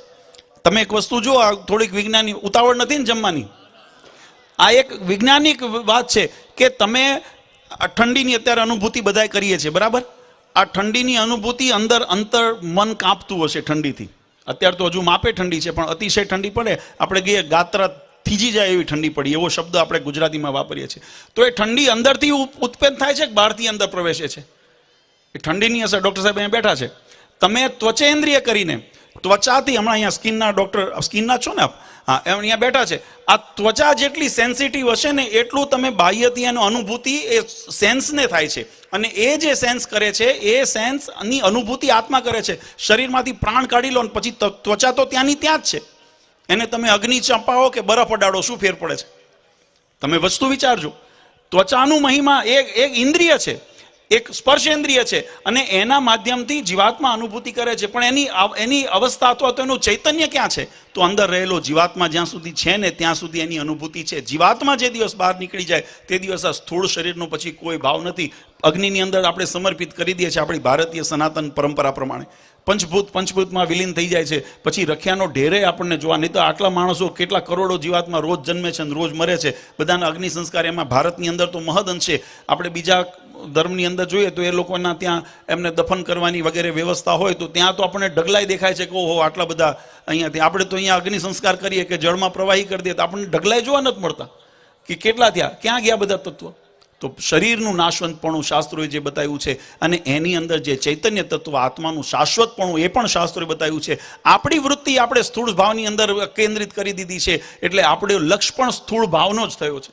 તમે એક વસ્તુ જુઓ, થોડીક વિજ્ઞાની ઉતાવળ નથી ને જમવાની, આ એક વૈજ્ઞાનિક વાત છે કે તમે ઠંડીની અત્યારે અનુભૂતિ બધાય કરીએ છીએ, બરાબર? આ ઠંડીની અનુભૂતિ અંદર અંતર મન કાંપતું હશે ઠંડીથી. અત્યારે તો હજુ માપે ઠંડી છે, પણ અતિશય ઠંડી પડે આપણે ગઈએ ગાત્રા થીજી જાય એવી ઠંડી પડી, એવો શબ્દ આપણે ગુજરાતીમાં વાપરીએ છીએ. તો એ ઠંડી અંદરથી ઉત્પન્ન થાય છે કે બહારથી અંદર પ્રવેશે છે? એ ઠંડીની અસર. ડૉક્ટર સાહેબ અહીંયા બેઠા છે. તમે ત્વચેન્દ્રિય કરીને ત્વચાથી, હમણાં અહીંયા સ્કિનના ડૉક્ટર, સ્કિનના છો ને આપ? હા, એમ અહીંયા બેઠા છે. આ ત્વચા જેટલી સેન્સિટિવ હશે ને એટલું તમે બાહ્યથી એનો અનુભૂતિ એ સેન્સને થાય છે, અને એ જે સેન્સ કરે છે એ સેન્સની અનુભૂતિ આત્મા કરે છે. શરીરમાંથી પ્રાણ કાઢી લો ને પછી ત્વચા તો ત્યાંની ત્યાં જ છે. એને તમે અગ્નિ ચંપાવો કે બરફ અડાડો, શું ફેર પડે છે? તમે વસ્તુ વિચારજો. ત્વચાનું મહિમા એક ઇન્દ્રિય છે, એક સ્પર્શેન્દ્રિય છે, અને એના માધ્યમથી જીવાત્મા અનુભૂતિ કરે છે. પણ એની અવસ્થા અથવા તો એનું ચૈતન્ય ક્યાં છે? તો અંદર રહેલો જીવાત્મા જ્યાં સુધી છે ને ત્યાં સુધી એની અનુભૂતિ છે. જીવાત્મા જે દિવસ બહાર નીકળી જાય તે દિવસ આ સ્થૂળ શરીરનો પછી કોઈ ભાવ નથી. અગ્નિની અંદર આપણે સમર્પિત કરી દઈએ છીએ આપણી ભારતીય સનાતન પરંપરા પ્રમાણે. પંચભૂતમાં વિલીન થઈ જાય છે. પછી રખ્યાનો ઢેરે આપણને જોવા, નહીં તો આટલા માણસો, કેટલા કરોડો જીવાત્મા રોજ જન્મે છે અને રોજ મરે છે. બધાના અગ્નિ સંસ્કાર એમાં ભારતની અંદર તો મહદ અંશે. આપણે બીજા ધર્મની અંદર જોઈએ તો એ લોકોના ત્યાં એમને દફન કરવાની વગેરે વ્યવસ્થા હોય તો ત્યાં તો આપણને ઢગલાઈ દેખાય છે કે ઓહો આટલા બધા અહીંયાથી. આપણે તો અહીંયા અગ્નિ સંસ્કાર કરીએ કે જળમાં પ્રવાહી કરી દઈએ તો આપણને ઢગલાઈ જોવા નથી મળતા કે કેટલા થયા, ક્યાં ગયા બધા તત્વો. તો શરીરનું નાશવંતપણું શાસ્ત્રોએ જે બતાવ્યું છે, અને એની અંદર જે ચૈતન્ય તત્વ આત્માનું શાશ્વતપણું એ પણ શાસ્ત્રોએ બતાવ્યું છે. આપણી વૃત્તિ આપણે સ્થૂળ ભાવની અંદર કેન્દ્રિત કરી દીધી છે, એટલે આપણો લક્ષ્ય પણ સ્થૂળ ભાવનો જ થયો છે.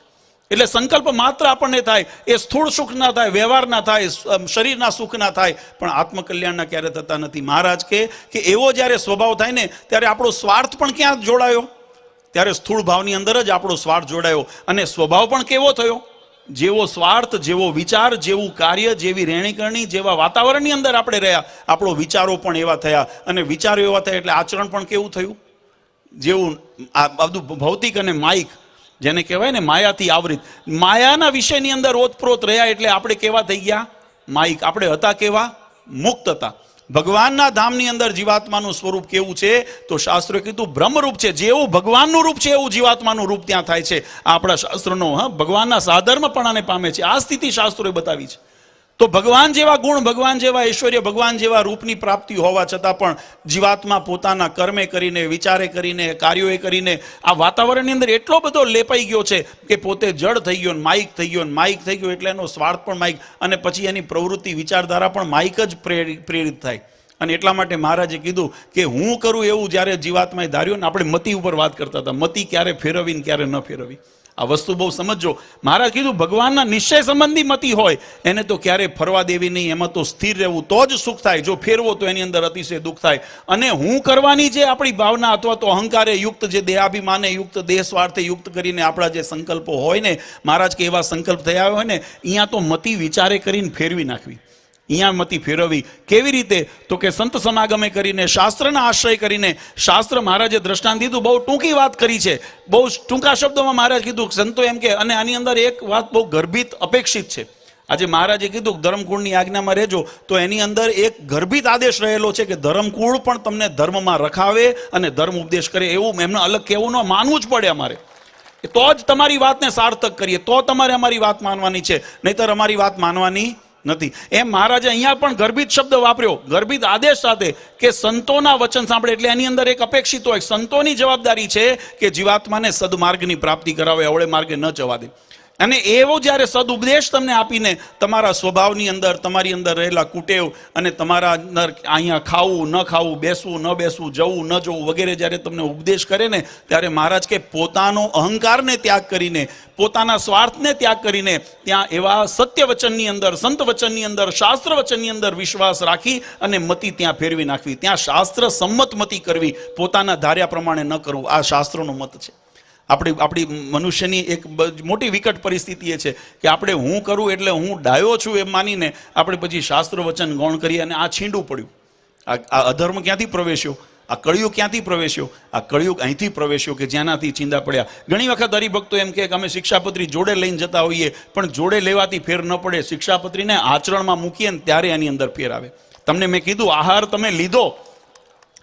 એટલે સંકલ્પ માત્ર આપણને થાય એ સ્થૂળ સુખ ના થાય, વ્યવહાર ના થાય, શરીરના સુખ ના થાય, પણ આત્મકલ્યાણના ક્યારે થતા નથી. મહારાજ કે એવો જ્યારે સ્વભાવ થાય ને ત્યારે આપણો સ્વાર્થ પણ ક્યાં જોડાયો? ત્યારે સ્થૂળ ભાવની અંદર જ આપણો સ્વાર્થ જોડાયો. અને સ્વભાવ પણ કેવો થયો? જેવો સ્વાર્થ, જેવો વિચાર, જેવું કાર્ય, જેવી રહેણીકરણી, જેવા વાતાવરણની અંદર આપણે રહ્યા, આપણો વિચારો પણ એવા થયા. અને વિચારો એવા થયા એટલે આચરણ પણ કેવું થયું? જેવું આ બધું ભૌતિક અને માયિક, જેને કહેવાય ને માયાથી આવૃત, માયાના વિષયની અંદર ઓતપ્રોત રહ્યા એટલે આપણે કેવા થઈ ગયા? માયિક. આપણે હતા કેવા? મુક્ત હતા. ભગવાનના ધામની અંદર જીવાત્માનું સ્વરૂપ કેવું છે? તો શાસ્ત્રોએ કીધું બ્રહ્મરૂપ છે. જેવું ભગવાનનું રૂપ છે એવું જીવાત્માનું રૂપ ત્યાં થાય છે. આ આપણા શાસ્ત્રનો ભગવાનના સાધર્મપણાને પામે છે. આ સ્થિતિ શાસ્ત્રોએ બતાવી છે. તો ભગવાન જેવા ગુણ, ભગવાન જેવા ઐશ્વર્ય, ભગવાન જેવા રૂપની પ્રાપ્તિ હોવા છતાં પણ જીવાત્મા પોતાના કર્મે કરીને, વિચારે કરીને, કાર્યોએ કરીને આ વાતાવરણની અંદર એટલો બધો લેપાઈ ગયો છે કે પોતે જડ થઈ ગયો, માયિક થઈ ગયો, માયિક થઈ ગયો એટલે એનો સ્વાર્થ પણ માયિક, અને પછી એની પ્રવૃત્તિ, વિચારધારા પણ માયિક જ પ્રેરિત થાય. અને એટલા માટે મહારાજે કીધું કે હું કરું એવું જ્યારે જીવાત્માએ ધાર્યું ને. આપણે મતિ ઉપર વાત કરતા હતા, મતિ ક્યારે ફેરવવી ને ક્યારે ન ફેરવવી. આ વસ્તુ બહુ સમજો. મહારાજ કીધું ભગવાનના નિશ્ચય સંબંધી મતિ હોય એને તો ક્યારે ફરવા દેવી નહીં, એમાં તો સ્થિર રહેવું તો જ સુખ થાય. જો ફેરવો તો એની અંદર અતિશય દુઃખ થાય. અને હું કરવાની જે આપણી ભાવના અથવા તો અહંકારે યુક્ત, જે દેહાભિમાને યુક્ત, દેહ સ્વાર્થે યુક્ત કરીને આપણા જે સંકલ્પો હોય ને, મહારાજ કે એવા સંકલ્પ થયા હોય ને, અહીંયા તો મતિ વિચારે કરીને ફેરવી નાખવી. અહીંયા મતિ ફેરવવી કેવી રીતે? તો કે સંત સમાગમે કરીને, શાસ્ત્રના આશ્રય કરીને. શાસ્ત્ર મહારાજે દ્રષ્ટાંત દીધું, બહુ ટૂંકી વાત કરી છે, બહુ ટૂંકા શબ્દોમાં મહારાજ કીધું સંતો એમ કે. અને આની અંદર એક વાત બહુ ગર્ભિત અપેક્ષિત છે. આજે મહારાજે કીધું ધર્મકુળની આજ્ઞામાં રહેજો, તો એની અંદર એક ગર્ભિત આદેશ રહેલો છે કે ધર્મકુળ પણ તમને ધર્મમાં રખાવે અને ધર્મ ઉપદેશ કરે. એવું એમને અલગ કહેવું ન, માનવું જ પડે અમારે. તો જ તમારી વાતને સાર્થક કરીએ, તો તમારે અમારી વાત માનવાની છે, નહીતર અમારી વાત માનવાની નથી. એમ મહારાજે અહીંયા પણ ગર્ભિત શબ્દ વાપર્યો, ગર્ભિત આદેશ સાથે, કે સંતોના વચન સાંભળે. એટલે એની અંદર એક અપેક્ષિત હોય, સંતોની જવાબદારી છે કે જીવાત્માને સદમાર્ગની પ્રાપ્તિ કરાવે, અવળે માર્ગે ન જવા દે. અને એવો જ્યારે સદ ઉપદેશ તમને આપીને તમારા સ્વભાવની અંદર, તમારી અંદર રહેલા કુટેવ અને તમારા અંદર અહીંયા ખાવું ન ખાવું, બેસવું ન બેસવું, જવું ન જવું વગેરે જ્યારે તમને ઉપદેશ કરે ને, ત્યારે મહારાજ કે પોતાનો અહંકારને ત્યાગ કરીને, પોતાના સ્વાર્થને ત્યાગ કરીને ત્યાં એવા સત્ય વચનની અંદર, સંત વચનની અંદર, શાસ્ત્ર વચનની અંદર વિશ્વાસ રાખી અને મતિ ત્યાં ફેરવી નાખવી, ત્યાં શાસ્ત્ર સંમત મતિ કરવી, પોતાના ધાર્યા પ્રમાણે ન કરવું. આ શાસ્ત્રોનો મત છે. આપણી મનુષ્યની એક મોટી વિકટ પરિસ્થિતિ એ છે કે આપણે હું કરું એટલે હું ડાયો છું એમ માનીને આપણે પછી શાસ્ત્ર વચન ગૌણ કરીએ, અને આ છીંડું પડ્યું. આ અધર્મ ક્યાંથી પ્રવેશ્યો? આ કળિયુગ ક્યાંથી પ્રવેશ્યો? આ કળિયુગ અહીંથી પ્રવેશ્યો કે જેનાથી ચીંદા પડ્યા. ઘણી વખત હરિભક્તો એમ કે અમે શિક્ષાપત્રી જોડે લઈને જતા હોઈએ, પણ જોડે લેવાથી ફેર ન પડે. શિક્ષાપત્રીને આચરણમાં મૂકીએ ને ત્યારે એની અંદર ફેર આવે. તમને મેં કીધું, આહાર તમે લીધો,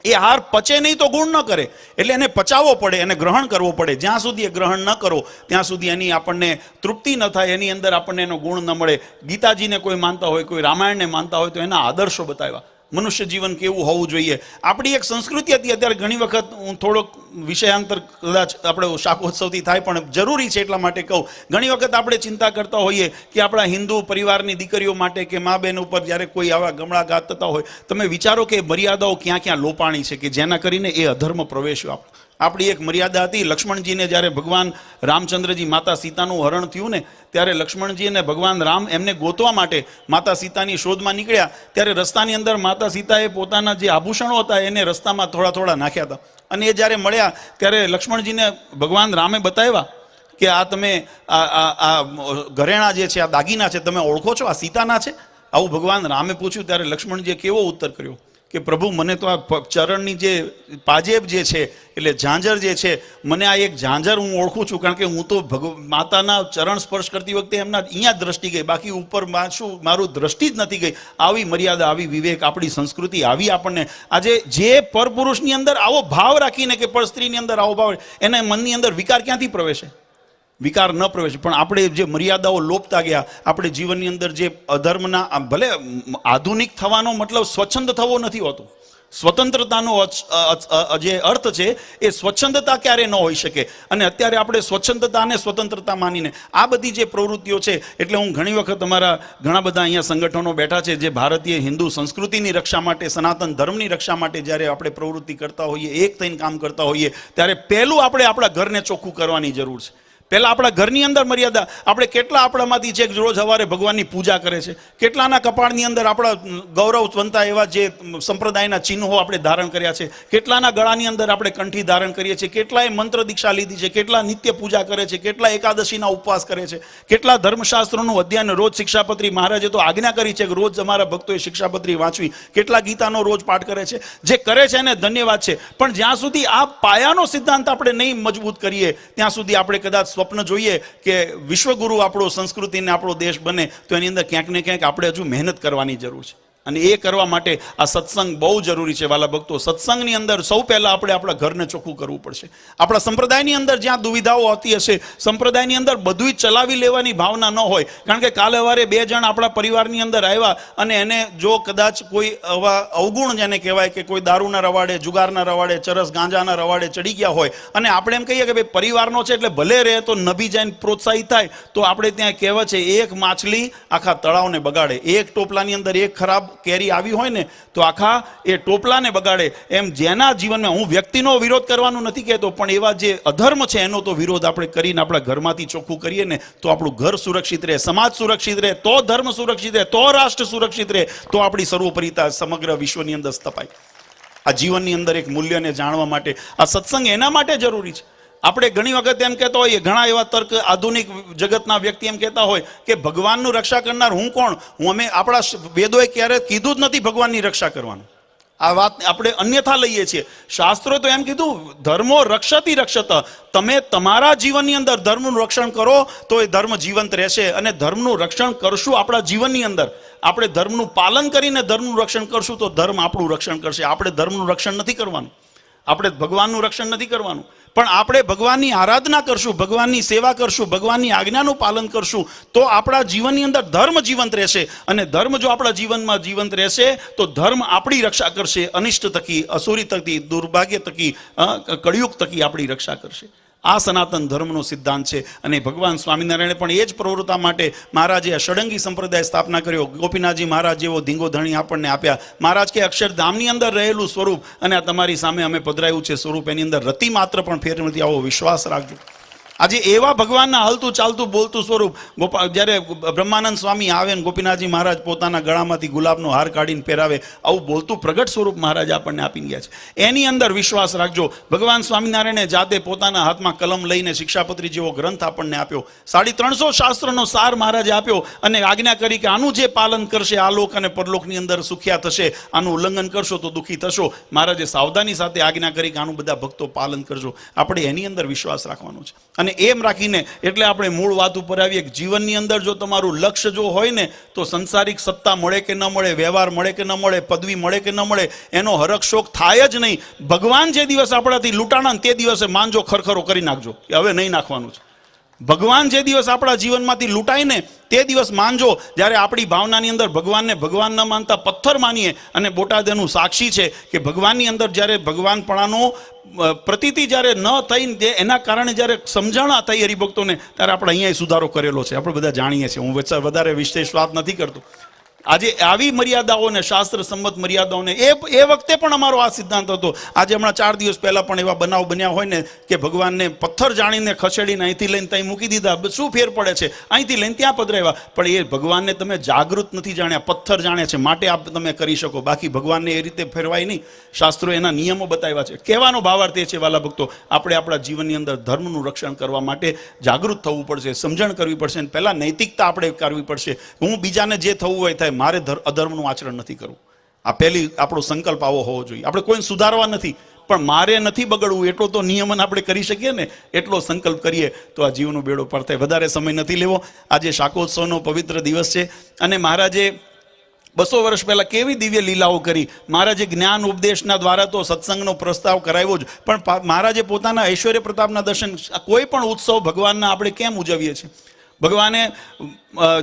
એ આહાર પચે નહીં તો ગુણ ન કરે, એટલે એને પચાવવો પડે, એને ગ્રહણ કરવો પડે. જ્યાં સુધી એ ગ્રહણ ન કરો ત્યાં સુધી એની આપણને તૃપ્તિ ન થાય, એની અંદર આપણને એનો ગુણ ન મળે. ગીતાજીને કોઈ માનતા હોય, કોઈ રામાયણને માનતા હોય, તો એના આદર્શો બતાવ્યા, મનુષ્ય જીવન કેવું હોવું જોઈએ. આપણી એક સંસ્કૃતિ હતી. અત્યારે ઘણી વખત હું થોડોક વિષયાંતર કદાચ આપણે શાકોત્સવથી થાય, પણ જરૂરી છે એટલા માટે કહું. ઘણી વખત આપણે ચિંતા કરતા હોઈએ કે આપણા હિન્દુ પરિવારની દીકરીઓ માટે કે મા બહેન ઉપર જ્યારે કોઈ આવા ગમણા ઘાત થતા હોય, તમે વિચારો કે મર્યાદાઓ ક્યાં ક્યાં લોપાણી છે કે જેના કરીને એ અધર્મ પ્રવેશ્યો. આપણી એક મર્યાદા હતી. લક્ષ્મણજીને જ્યારે ભગવાન રામચંદ્રજી માતા સીતાનું હરણ થયું ને, ત્યારે લક્ષ્મણજી અને ભગવાન રામ એમને ગોતવા માટે માતા સીતાની શોધમાં નીકળ્યા. ત્યારે રસ્તાની અંદર માતા સીતાએ પોતાના જે આભૂષણો હતા એને રસ્તામાં થોડા થોડા નાખ્યા હતા. અને એ જ્યારે મળ્યા ત્યારે લક્ષ્મણજીને ભગવાન રામે બતાવ્યા કે આ તમે આ ઘરેણા જે છે, આ દાગીના છે, તમે ઓળખો છો? આ સીતાના છે? આવું ભગવાન રામે પૂછ્યું. ત્યારે લક્ષ્મણજીએ કેવો ઉત્તર કર્યો કે પ્રભુ, મને તો આ ચરણની જે પાજેબ જે છે, એટલે ઝાંઝર જે છે, મને આ એક ઝાંઝર હું ઓળખું છું, કારણ કે હું તો માતાના ચરણ સ્પર્શ કરતી વખતે એમના અહીંયા દ્રષ્ટિ ગઈ, બાકી ઉપર શું મારું દ્રષ્ટિ જ નથી ગઈ. આવી મર્યાદા, આવી વિવેક, આપણી સંસ્કૃતિ આવી આપણને આજે જે પરપુરુષની અંદર આવો ભાવ રાખીને કે પર સ્ત્રીની અંદર આવો ભાવ, એના મનની અંદર વિકાર ક્યાંથી પ્રવેશે? વિકાર ન પ્રવેશે. પણ આપણે જે મર્યાદાઓ લોપતા ગયા, આપણે જીવનની અંદર જે અધર્મના, ભલે આધુનિક થવાનો મતલબ સ્વચ્છંદ થવો નથી હોતો. સ્વતંત્રતાનો જે અર્થ છે એ સ્વચ્છંદતા ક્યારે ન હોઈ શકે. અને અત્યારે આપણે સ્વચ્છંદતા અને સ્વતંત્રતા માનીને આ બધી જે પ્રવૃત્તિઓ છે, એટલે હું ઘણી વખત અમારા ઘણા બધા અહીંયા સંગઠનો બેઠા છે જે ભારતીય હિન્દુ સંસ્કૃતિની રક્ષા માટે, સનાતન ધર્મની રક્ષા માટે જ્યારે આપણે પ્રવૃત્તિ કરતા હોઈએ, એક થઈને કામ કરતા હોઈએ, ત્યારે પહેલું આપણે આપણા ઘરને ચોખ્ખું કરવાની જરૂર છે. પહેલા આપણા ઘરની અંદર મર્યાદા. આપણે કેટલા આપણામાંથી છે રોજ સવારે ભગવાનની પૂજા કરે છે, કેટલાના કપાળની અંદર આપણા ગૌરવવંતા એવા જે સંપ્રદાયના ચિહ્નો આપણે ધારણ કર્યા છે, કેટલાના ગળાની અંદર આપણે કંઠી ધારણ કરીએ છીએ, કેટલાએ મંત્ર દીક્ષા લીધી છે, કેટલા નિત્ય પૂજા કરે છે, કેટલા એકાદશીના ઉપવાસ કરે છે, કેટલા ધર્મશાસ્ત્રોનું અધ્યયન, રોજ શિક્ષાપત્રી, મહારાજે તો આજ્ઞા કરી છે કે રોજ અમારા ભક્તોએ શિક્ષાપત્રી વાંચવી, કેટલા ગીતાનો રોજ પાઠ કરે છે. જે કરે છે એને ધન્યવાદ છે. પણ જ્યાં સુધી આ પાયાનો સિદ્ધાંત આપણે નહીં મજબૂત કરીએ ત્યાં સુધી આપણે કદાચ સ્વપ્ન જોઈએ કે વિશ્વગુરુ આપણો સંસ્કૃતિને આપણો દેશ બને, તો એની અંદર ક્યાંક ને ક્યાંક આપણે હજુ મહેનત કરવાની જરૂર છે. અને એ કરવા માટે આ સત્સંગ બહુ જરૂરી છે વાલા ભક્તો. સત્સંગની અંદર સૌ પહેલા આપણે આપણા ઘરને ચોખ્ખું કરવું પડશે. આપણા સંપ્રદાયની અંદર જ્યાં દુવિધાઓ આવતી હશે, સંપ્રદાયની અંદર બધું ચલાવી લેવાની ભાવના ન હોય, કારણ કે કાલે વારે બે જણ આપણા પરિવારની અંદર આવ્યા અને એને જો કદાચ કોઈ આવા અવગુણ જેને કહેવાય કે કોઈ દારૂના રવાડે, જુગારના રવાડે, ચરસ ગાંજાના રવાડે ચડી ગયા હોય, અને આપણે એમ કહીએ કે ભાઈ પરિવારનો છે એટલે ભલે રહે, તો નભી જઈને પ્રોત્સાહિત થાય, તો આપણે ત્યાં કહેવત છે, એક માછલી આખા તળાવને બગાડે. એક ટોપલાની અંદર એક ખરાબ કેરી આવી હોય ને તો આખા એ ટોપલાને બગાડે. એમ જેના જીવનમાં, હું વ્યક્તિનો વિરોધ કરવાનું નથી કહેતો, પણ એવા જે અધર્મ છે એનો તો વિરોધ આપણે કરીને આપણા ઘરમાંથી ચોખ્ખું કરીએ ને, તો આપણું ઘર સુરક્ષિત રહે, સમાજ સુરક્ષિત રહે, તો ધર્મ સુરક્ષિત રહે, તો રાષ્ટ્ર સુરક્ષિત રહે, તો આપણી સર્વોપરિતા સમગ્ર વિશ્વની અંદર સ્થપાય. આ જીવનની અંદર એક મૂલ્યને જાણવા માટે આ સત્સંગ એના માટે જરૂરી છે. આપણે ઘણી વખત એમ કહેતા હોઈએ, ઘણા એવા તર્ક આધુનિક જગતના વ્યક્તિ એમ કહેતા હોય કે ભગવાનનું રક્ષા કરનાર હું કોણ? અમે આપણા વેદોએ ક્યારે કીધું જ નથી ભગવાનની રક્ષા કરવાનું. આ વાત આપણે અન્યથા લઈએ છીએ. શાસ્ત્રોએ તો એમ કીધું, ધર્મો રક્ષતી રક્ષત. તમે તમારા જીવનની અંદર ધર્મનું રક્ષણ કરો તો એ ધર્મ જીવંત રહેશે. અને ધર્મનું રક્ષણ કરશું આપણા જીવનની અંદર, આપણે ધર્મનું પાલન કરીને ધર્મનું રક્ષણ કરશું તો ધર્મ આપણું રક્ષણ કરશે. આપણે ધર્મનું રક્ષણ નથી કરવાનું. આપણે ભગવાનનું રક્ષણ નથી કરવાનું, પણ આપણે ભગવાનની આરાધના કરશું, ભગવાનની સેવા કરશું, ભગવાનની આજ્ઞાનું પાલન કરશું તો આપણા જીવનની અંદર ધર્મ જીવંત રહેશે. અને ધર્મ જો આપણા જીવનમાં જીવંત રહેશે તો ધર્મ આપણી રક્ષા કરશે, અનિષ્ટ થકી, અસુરી થકી, દુર્ભાગ્ય થકી, કળિયુગ થકી આપણી રક્ષા કરશે. આ સનાતન ધર્મનો સિદ્ધાંત છે. અને ભગવાન સ્વામિનારાયણે પણ એ જ પ્રવૃત્તા માટે મહારાજે ષડંગી સંપ્રદાય સ્થાપના કર્યો. ગોપીનાથજી મહારાજ જેવો ધીંગો ધણી આપણને આપ્યા. મહારાજ કે અક્ષરધામની અંદર રહેલું સ્વરૂપ અને આ તમારી સામે અમે પધરાયું છે સ્વરૂપ, એની અંદર રતિ માત્ર પણ ફેર નથી, આવો વિશ્વાસ રાખજો. આજે એવા ભગવાનના હલતું ચાલતું બોલતું સ્વરૂપ જ્યારે બ્રહ્માનંદ સ્વામી આવે ને ગોપીનાથજી મહારાજ પોતાના ગળામાંથી ગુલાબનો હાર કાઢીને પહેરાવે, આવું બોલતું પ્રગટ સ્વરૂપ મહારાજ આપણને આપી ગયા છે. એની અંદર વિશ્વાસ રાખજો. ભગવાન સ્વામિનારાયણે જાતે પોતાના હાથમાં કલમ લઈને શિક્ષાપત્રી જેવો ગ્રંથ આપણને આપ્યો. 350 શાસ્ત્રનો સાર મહારાજે આપ્યો અને આજ્ઞા કરી કે આનું જે પાલન કરશે આ લોક અને પરલોકની અંદર સુખ્યા થશે, આનું ઉલ્લંઘન કરશો તો દુઃખી થશો. મહારાજે સાવધાની સાથે આજ્ઞા કરી કે આનું બધા ભક્તો પાલન કરજો. આપણે એની અંદર વિશ્વાસ રાખવાનો છે. અને એમ રાખીને એટલે આપણે મૂળ વાત ઉપર આવીએ કે જીવનની અંદર જો તમારું લક્ષ્ય જો હોય ને તો સંસારિક સત્તા મળે કે ન મળે, વ્યવહાર મળે કે ન મળે, પદવી મળે કે ન મળે, એનો હરખ શોખ થાય જ નહીં. ભગવાન જે દિવસ આપણાથી લૂંટાણા તે દિવસે માનજો ખરખરો કરી નાખજો કે હવે નહીં નાખવાનું છે. ભગવાન જે દિવસ આપણા જીવનમાંથી લૂંટાય ને તે દિવસ માનજો જ્યારે આપણી ભાવનાની અંદર ભગવાનને ભગવાન ન માનતા પથ્થર માનીએ. અને બોટાદ એનું સાક્ષી છે કે ભગવાનની અંદર જ્યારે ભગવાનપણાનો પ્રતીતિ જ્યારે ન થઈને એના કારણે જ્યારે સમજણા થઈ હરિભક્તોને ત્યારે આપણે અહીંયા સુધારો કરેલો છે, આપણે બધા જાણીએ છીએ. હું વધારે વિશેષ વાત નથી કરતો. આજે આવી મર્યાદાઓને, શાસ્ત્ર સંમત મર્યાદાઓને એ વખતે પણ અમારો આ સિદ્ધાંત હતો. આજે હમણાં 4 દિવસ પહેલા પણ એવા બનાવ બન્યા હોય ને કે ભગવાનને પથ્થર જાણીને ખસેડીને અહીંથી લઈને ત્યાં મૂકી દીધા, શું ફેર પડે છે, અહીંથી લઈને ત્યાં પધરાવ્યા. પણ એ ભગવાનને તમે જાગૃત નથી જાણ્યા, પથ્થર જાણ્યા છે માટે આપ તમે કરી શકો. બાકી ભગવાનને એ રીતે ફેરવાય નહીં. શાસ્ત્રો એના નિયમો બતાવ્યા છે. કહેવાનો ભાવાર્થ એ છે વાલા ભક્તો, આપણે આપણા જીવનની અંદર ધર્મનું રક્ષણ કરવા માટે જાગૃત થવું પડશે, સમજણ કરવી પડશે. અને પહેલાં નૈતિકતા આપણે કરવી પડશે. હું બીજાને જે થવું હોય થાય, મારે અધર્મનું આચરણ નથી કરવું. આ પહેલી આપણો સંકલ્પ આવો હોવો જોઈએ. આપણે કોઈને સુધારવા નથી, પણ મારે નથી બગડવું એટલો તો નિયમન આપણે કરી શકીએ ને, એટલો સંકલ્પ કરીએ તો આ જીવનો બેડો પાર થાય. વધારે સમય નથી લેવો. આજે શાકોત્સવનો પવિત્ર દિવસ છે અને મહારાજે 200 વર્ષ પહેલા કેવી દિવ્ય લીલાઓ કરી. મહારાજે જ્ઞાન ઉપદેશના દ્વારા તો સત્સંગનો પ્રસ્તાવ કરાવ્યો જ, પણ મહારાજે પોતાના ઐશ્વર્ય પ્રતાપના દર્શન, કોઈ પણ ઉત્સવ ભગવાનના આપણે કેમ ઉજવીએ છીએ? ભગવાને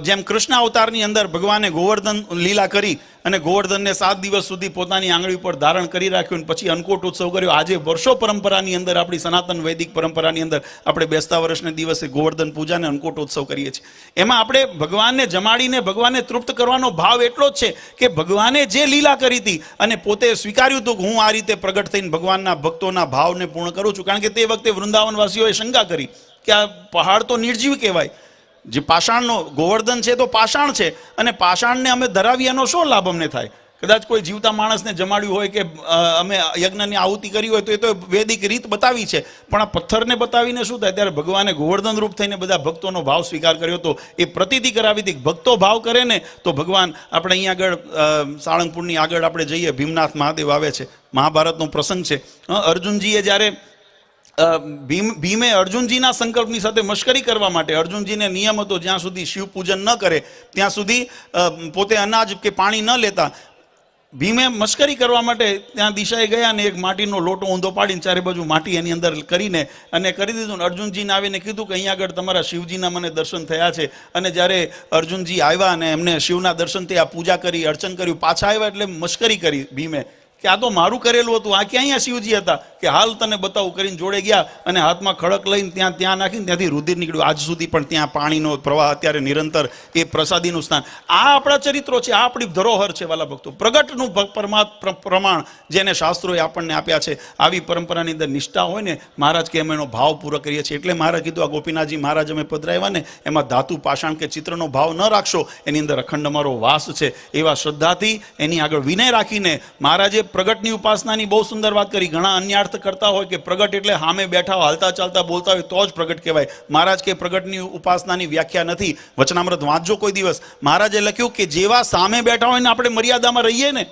જેમ કૃષ્ણ અવતારની અંદર ભગવાને ગોવર્ધન લીલા કરી અને ગોવર્ધનને 7 દિવસ સુધી પોતાની આંગળી ઉપર ધારણ કરી રાખ્યું, પછી અન્નકૂટ ઉત્સવ કર્યો. આજે વર્ષો પરંપરાની અંદર, આપણી સનાતન વૈદિક પરંપરાની અંદર આપણે બેસતા વર્ષને દિવસે ગોવર્ધન પૂજાને અન્નકૂટ ઉત્સવ કરીએ છીએ. એમાં આપણે ભગવાનને જમાડીને ભગવાનને તૃપ્ત કરવાનો ભાવ એટલો જ છે કે ભગવાને જે લીલા કરી હતી અને પોતે સ્વીકાર્યું હતું કે હું આ રીતે પ્રગટ થઈને ભગવાનના ભક્તોના ભાવને પૂર્ણ કરું છું. કારણ કે તે વખતે વૃંદાવનવાસીઓએ શંકા કરી કે આ પહાડ તો નિર્જીવ કહેવાય, જે પાષાણનો ગોવર્ધન છે તો પાષાણ છે, અને પાષાણને અમે ધરાવીએ એનો શું લાભ અમને થાય? કદાચ કોઈ જીવતા માણસને જમાડ્યું હોય કે અમે યજ્ઞની આહુતિ કરી હોય તો એ તો વૈદિક રીત બતાવી છે, પણ આ પથ્થરને બતાવીને શું થાય? ત્યારે ભગવાને ગોવર્ધન રૂપ થઈને બધા ભક્તોનો ભાવ સ્વીકાર કર્યો હતો. એ પ્રતીતિ કરાવી હતી. ભક્તો ભાવ કરે ને તો ભગવાન, આપણે અહીંયા આગળ સાળંગપુરની આગળ આપણે જઈએ, ભીમનાથ મહાદેવ આવે છે, મહાભારતનો પ્રસંગ છે. અર્જુનજીએ જ્યારે ભીમે અર્જુનજીના સંકલ્પની સાથે મશ્કરી કરવા માટે, અર્જુનજીને નિયમ હતો જ્યાં સુધી શિવ પૂજન ન કરે ત્યાં સુધી પોતે અનાજ કે પાણી ન લેતા. ભીમે મશ્કરી કરવા માટે ત્યાં દિશાએ ગયા ને એક માટીનો લોટો ઊંધો પાડીને ચારે બાજુ માટી એની અંદર કરીને અને કરી દીધું. અર્જુનજીને આવીને કીધું કે અહીંયા આગળ તમારા શિવજીના મને દર્શન થયા છે. અને જ્યારે અર્જુનજી આવ્યા અને એમને શિવના દર્શન થયા, પૂજા કરી, અર્ચન કર્યું, પાછા આવ્યા એટલે મશ્કરી કરી ભીમે કે આ તો મારું કરેલું હતું, આ ક્યાં અહીંયા શિવજી હતા કે હાલ તને બતાવું કરીને જોડે ગયા અને હાથમાં ખડક લઈને ત્યાં નાખીને ત્યાંથી રુધિર નીકળ્યું. આજ સુધી પણ ત્યાં પાણીનો પ્રવાહ અત્યારે નિરંતર, એ પ્રસાદીનું સ્થાન. આ આપણા ચરિત્રો છે, આ આપણી ધરોહર છે વાલા ભક્તો. પ્રગટનું પ્રમાણ જેને શાસ્ત્રોએ આપણને આપ્યા છે. આવી પરંપરાની અંદર નિષ્ઠા હોય ને, મહારાજ કે અમે એનો ભાવ પૂરો કરીએ છીએ. એટલે મહારાજ કીધું આ ગોપીનાથજી મહારાજ અમે પધરાવ્યા ને એમાં ધાતુ પાષાણ કે ચિત્રનો ભાવ ન રાખશો, એની અંદર અખંડ અમારો વાસ છે. એવા શ્રદ્ધાથી એની આગળ વિનય રાખીને મહારાજે પ્રગટની ઉપાસનાની બહુ સુંદર વાત કરી. ઘણા અન્યાર્થ કરતા હોય કે પ્રગટ એટલે સામે બેઠા હોય, હાલતા ચાલતા બોલતા હોય તો જ પ્રગટ કહેવાય. મહારાજ કે પ્રગટની ઉપાસનાની વ્યાખ્યા નથી. વચનામૃત વાંચજો કોઈ દિવસ. મહારાજે લખ્યું કે જેવા સામે બેઠા હોય ને આપણે મર્યાદામાં રહીએ ને,